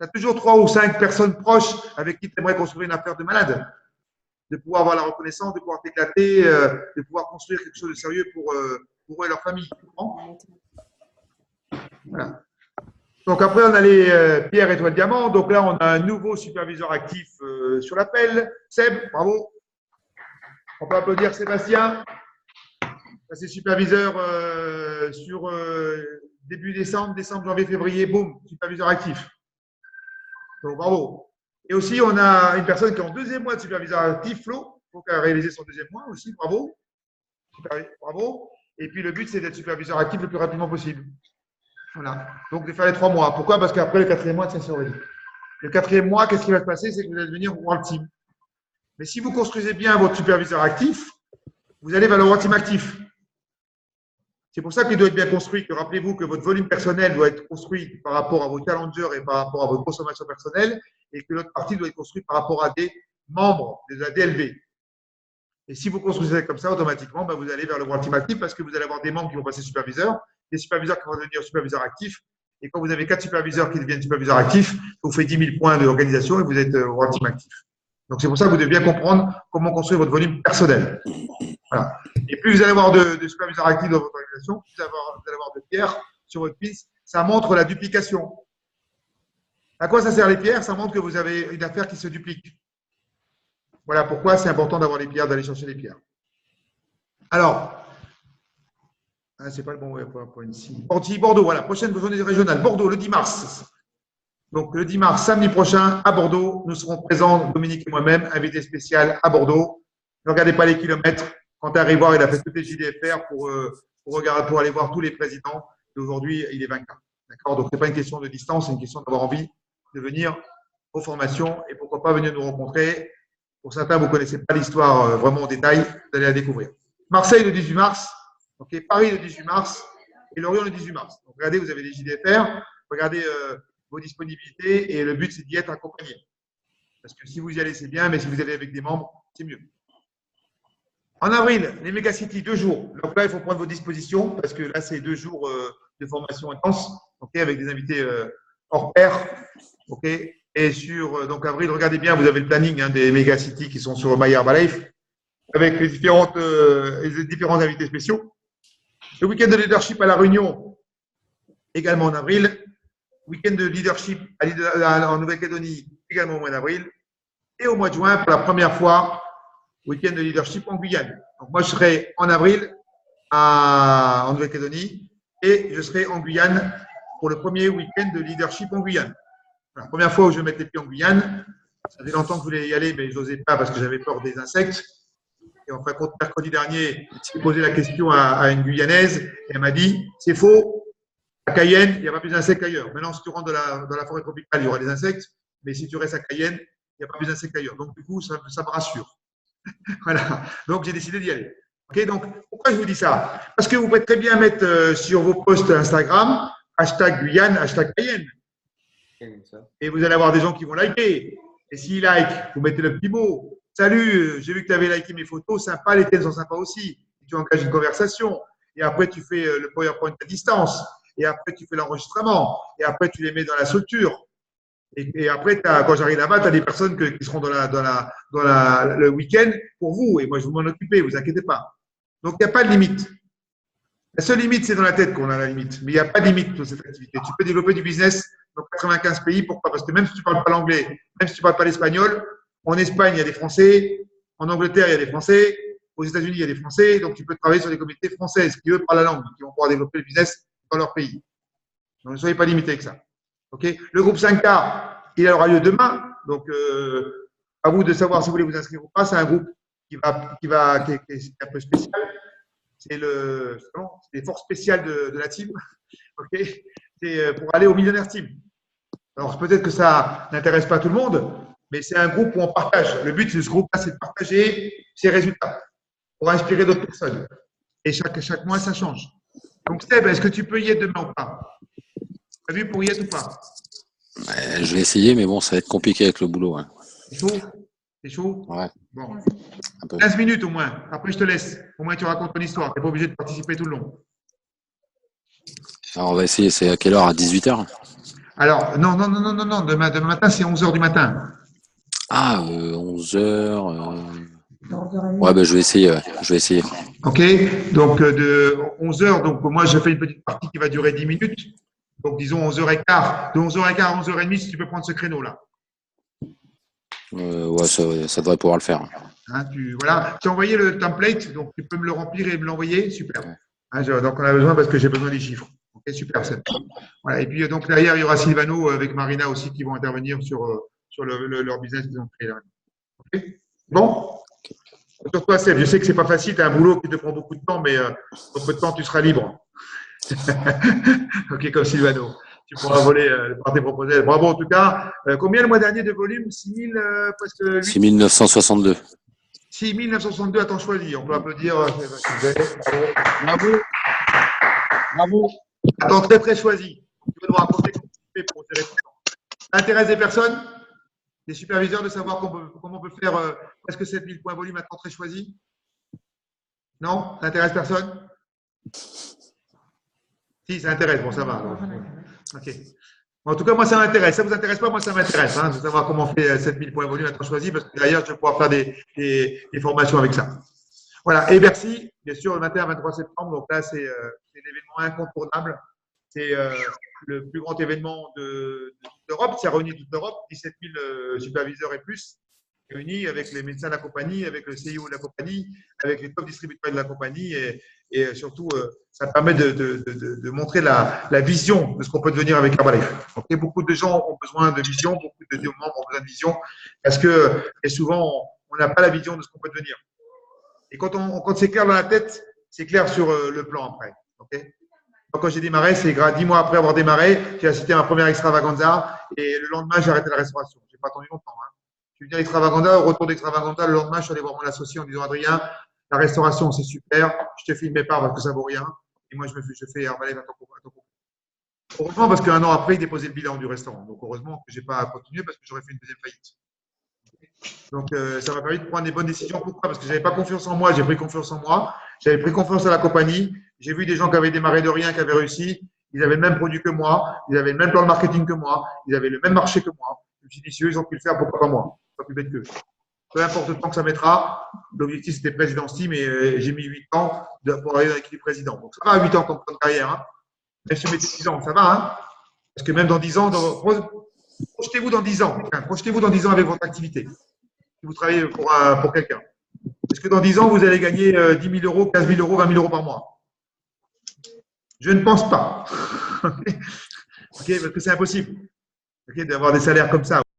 Tu as toujours 3 ou 5 personnes proches avec qui tu aimerais construire une affaire de malade. De pouvoir avoir la reconnaissance, de pouvoir t'éclater, de pouvoir construire quelque chose de sérieux pour eux et leur famille. Voilà. Donc après, on a les pierres, étoiles, diamants. Donc là, on a un nouveau superviseur actif sur l'appel. Seb, bravo. On peut applaudir Sébastien. C'est superviseur sur début décembre, janvier, février, boum, superviseur actif. Donc bravo. Et aussi, on a une personne qui est en 2e mois de superviseur actif, Flo. Il faut qu'elle réalise son 2e mois aussi, bravo. Bravo. Et puis le but, c'est d'être superviseur actif le plus rapidement possible. Voilà. Donc de faire les 3 mois. Pourquoi? Parce qu'après le 4e mois, c'est surveillé. Le 4e mois, qu'est-ce qui va se passer? C'est que vous allez devenir World Team. Mais si vous construisez bien votre superviseur actif, vous allez vers le World Team actif. C'est pour ça qu'il doit être bien construit, que rappelez-vous que votre volume personnel doit être construit par rapport à vos challengers et par rapport à votre consommation personnelle, et que l'autre partie doit être construite par rapport à des membres, des ADLV. Et si vous construisez comme ça, automatiquement, vous allez vers le World Team actif parce que vous allez avoir des membres qui vont passer superviseurs, des superviseurs qui vont devenir superviseurs actifs. Et quand vous avez 4 superviseurs qui deviennent superviseurs actifs, vous faites 10 000 points d'organisation et vous êtes World Team actif. Donc, c'est pour ça que vous devez bien comprendre comment construire votre volume personnel. Voilà. Et plus vous allez avoir de superviseurs actifs dans votre organisation, plus vous allez avoir de pierres sur votre piste, ça montre la duplication. À quoi ça sert les pierres? Ça montre que vous avez une affaire qui se duplique. Voilà pourquoi c'est important d'avoir les pierres, d'aller chercher les pierres. Alors, c'est pas le bon point ici. Bordeaux, voilà, prochaine journée régionale. Bordeaux, le 10 mars. Donc, le 10 mars, samedi prochain, à Bordeaux, nous serons présents, Dominique et moi-même, invité spécial à Bordeaux. Ne regardez pas les kilomètres. Quand à voir, il a fait toutes les JDFR pour aller voir tous les présidents. Et aujourd'hui, il est vainqueur. D'accord? Donc, ce n'est pas une question de distance, c'est une question d'avoir envie de venir aux formations et pourquoi pas venir nous rencontrer. Pour certains, vous ne connaissez pas l'histoire vraiment en détail, vous allez la découvrir. Marseille le 18 mars, okay, Paris le 18 mars et Lorient le 18 mars. Donc, regardez, vous avez les JDFR, regardez vos disponibilités et le but, c'est d'y être accompagné. Parce que si vous y allez, c'est bien, mais si vous allez avec des membres, c'est mieux. En avril, les Megacity, 2 jours. Donc là, il faut prendre vos dispositions parce que là, c'est 2 jours de formation intense, okay, avec des invités hors pair. Okay. Et sur donc avril, regardez bien, vous avez le planning des Megacity qui sont sur My Herbalife avec les différents invités spéciaux. Le week-end de leadership à La Réunion, également en avril. Week-end de leadership en Nouvelle-Calédonie, également au mois d'avril. Et au mois de juin, pour la première fois, week-end de leadership en Guyane. Donc moi, je serai en avril en Nouvelle-Calédonie et je serai en Guyane pour le premier week-end de leadership en Guyane. La première fois où je vais mettre les pieds en Guyane, ça fait longtemps que je voulais y aller, mais je n'osais pas parce que j'avais peur des insectes. Et en fin de compte, mercredi dernier, j'ai posé la question à une Guyanaise et elle m'a dit « C'est faux, à Cayenne, il n'y a pas plus d'insectes qu'ailleurs. Maintenant, si tu rentres dans la forêt tropicale, il y aura des insectes, mais si tu restes à Cayenne, il n'y a pas plus d'insectes qu'ailleurs. » Donc, du coup, ça me rassure. Voilà. Donc, j'ai décidé d'y aller. Okay, donc, pourquoi je vous dis ça? Parce que vous pouvez très bien mettre sur vos posts Instagram hashtag Guyane, hashtag Cayenne. Et vous allez avoir des gens qui vont liker. Et s'ils like, vous mettez le petit mot. Salut, j'ai vu que tu avais liké mes photos, sympa, les tiennes sont sympas aussi. Et tu engages une conversation. Et après, tu fais le PowerPoint à distance. Et après, tu fais l'enregistrement. Et après, tu les mets dans la structure. Et après, quand j'arrive là-bas, tu as des personnes qui seront le week-end pour vous. Et moi, je vais m'en occuper, ne vous inquiétez pas. Donc, il n'y a pas de limite. La seule limite, c'est dans la tête qu'on a la limite. Mais il n'y a pas de limite sur cette activité. Tu peux développer du business dans 95 pays. Pourquoi? Parce que même si tu ne parles pas l'anglais, même si tu ne parles pas l'espagnol, en Espagne, il y a des Français. En Angleterre, il y a des Français. Aux États-Unis, il y a des Français. Donc, tu peux travailler sur des communautés françaises qui, eux, parlent la langue, qui vont pouvoir développer le business dans leur pays. Donc, ne soyez pas limités avec ça. Okay, le groupe 5K, il aura lieu demain. Donc, à vous de savoir si vous voulez vous inscrire ou pas. C'est un groupe qui est un peu spécial. C'est les forces spéciales de la team. Okay, c'est pour aller au Millionnaire Team. Alors, peut-être que ça n'intéresse pas tout le monde, mais c'est un groupe où on partage. Le but de ce groupe-là, c'est de partager ses résultats pour inspirer d'autres personnes. Et chaque mois, ça change. Donc, Seb, est-ce que tu peux y être demain ou pas? Tu as vu pour y être ou pas? Je vais essayer, mais bon, ça va être compliqué avec le boulot. Hein. C'est chaud? C'est chaud? Ouais. Bon. 15 minutes au moins. Après, je te laisse. Au moins, tu racontes ton histoire. Tu n'es pas obligé de participer tout le long. Alors, on va essayer. C'est à quelle heure? À 18h? Alors, non. Demain matin, c'est 11h du matin. Ah, 11h. Ouais, ben, je vais essayer. Ouais. Je vais essayer. OK. Donc, de 11h, donc moi, je fais une petite partie qui va durer 10 minutes. Donc, disons 11h15. De 11h15 à 11h30, si tu peux prendre ce créneau-là. Ouais, ça devrait pouvoir le faire. Hein, voilà. Tu as envoyé le template, donc tu peux me le remplir et me l'envoyer. Super. Hein, donc, on a besoin parce que j'ai besoin des chiffres. OK, super. Voilà. Et puis, donc, derrière, il y aura Sylvano avec Marina aussi qui vont intervenir sur leur business qu'ils ont créé là. OK. Bon. Sur toi, Seb, je sais que c'est pas facile, tu as un boulot qui te prend beaucoup de temps, mais dans peu de temps, tu seras libre. OK, comme Sylvano. Tu pourras voler par tes propres ailes. Bravo en tout cas. Combien le mois dernier de volume? 6000, presque 8 6962. 6962 à temps choisi. On peut applaudir. Bravo. Bravo. À temps très très choisi. Tu peux nous raconter comment tu fais pour gérer ton temps. Ça intéresse des personnes? Des superviseurs de savoir comment on peut faire presque 7000 points volume à temps très choisi? Non? Ça intéresse personne? Si, ça intéresse. Bon, ça va. Alors. OK. En tout cas, moi, ça m'intéresse. Ça ne vous intéresse pas? Moi, ça m'intéresse de savoir comment on fait 7000 points volume à temps choisi parce que d'ailleurs, je vais pouvoir faire des formations avec ça. Voilà. Et Bercy, bien sûr, le matin à 23 septembre. Donc là, c'est l'événement incontournable. C'est le plus grand événement de toute l'Europe. Ça réunit toute l'Europe, 17 000 superviseurs et plus, réunis avec les médecins de la compagnie, avec le CIO de la compagnie, avec les top distributeurs de la compagnie. Et surtout, ça permet de montrer la vision de ce qu'on peut devenir avec Herbalife. Okay, beaucoup de gens ont besoin de vision, beaucoup de membres ont besoin de vision, parce que et souvent, on n'a pas la vision de ce qu'on peut devenir. Et quand c'est clair dans la tête, c'est clair sur le plan après. Okay, quand j'ai démarré, c'est 10 mois après avoir démarré, j'ai assisté à ma première extravaganza et le lendemain, j'ai arrêté la restauration. Je n'ai pas attendu longtemps. Hein. Je suis venu à l'extravaganza, au retour d'extravaganza, le lendemain, je suis allé voir mon associé en disant Adrien, la restauration, c'est super, je te filme mes parts parce que ça ne vaut rien. Et moi, je fais Herbalife à ton compte. Heureusement, parce qu'un an après, il déposait le bilan du restaurant. Donc, heureusement que je n'ai pas continué parce que j'aurais fait une deuxième faillite. Donc, ça m'a permis de prendre des bonnes décisions. Pourquoi? Parce que je n'avais pas confiance en moi, j'ai pris confiance en moi. J'avais pris confiance à la compagnie. J'ai vu des gens qui avaient démarré de rien, qui avaient réussi. Ils avaient le même produit que moi. Ils avaient le même plan de marketing que moi. Ils avaient le même marché que moi. Je me suis dit, si eux, ils ont pu le faire, pourquoi pas moi? Pas plus bête qu'eux. Peu importe le temps que ça mettra. L'objectif, c'était président Steam, mais j'ai mis 8 ans pour arriver dans l'équipe président. Donc, ça va, 8 ans comme plan de carrière. Hein. Même si vous mettez 10 ans, ça va. Hein. Parce que même dans 10 ans, projetez-vous dans 10 ans. Projetez-vous dans 10 ans avec votre activité. Si vous travaillez pour quelqu'un. Est-ce que dans 10 ans, vous allez gagner 10 000 euros, 15 000 euros, 20 000 euros par mois? Je ne pense pas. Okay, parce que c'est impossible d'avoir des salaires comme ça.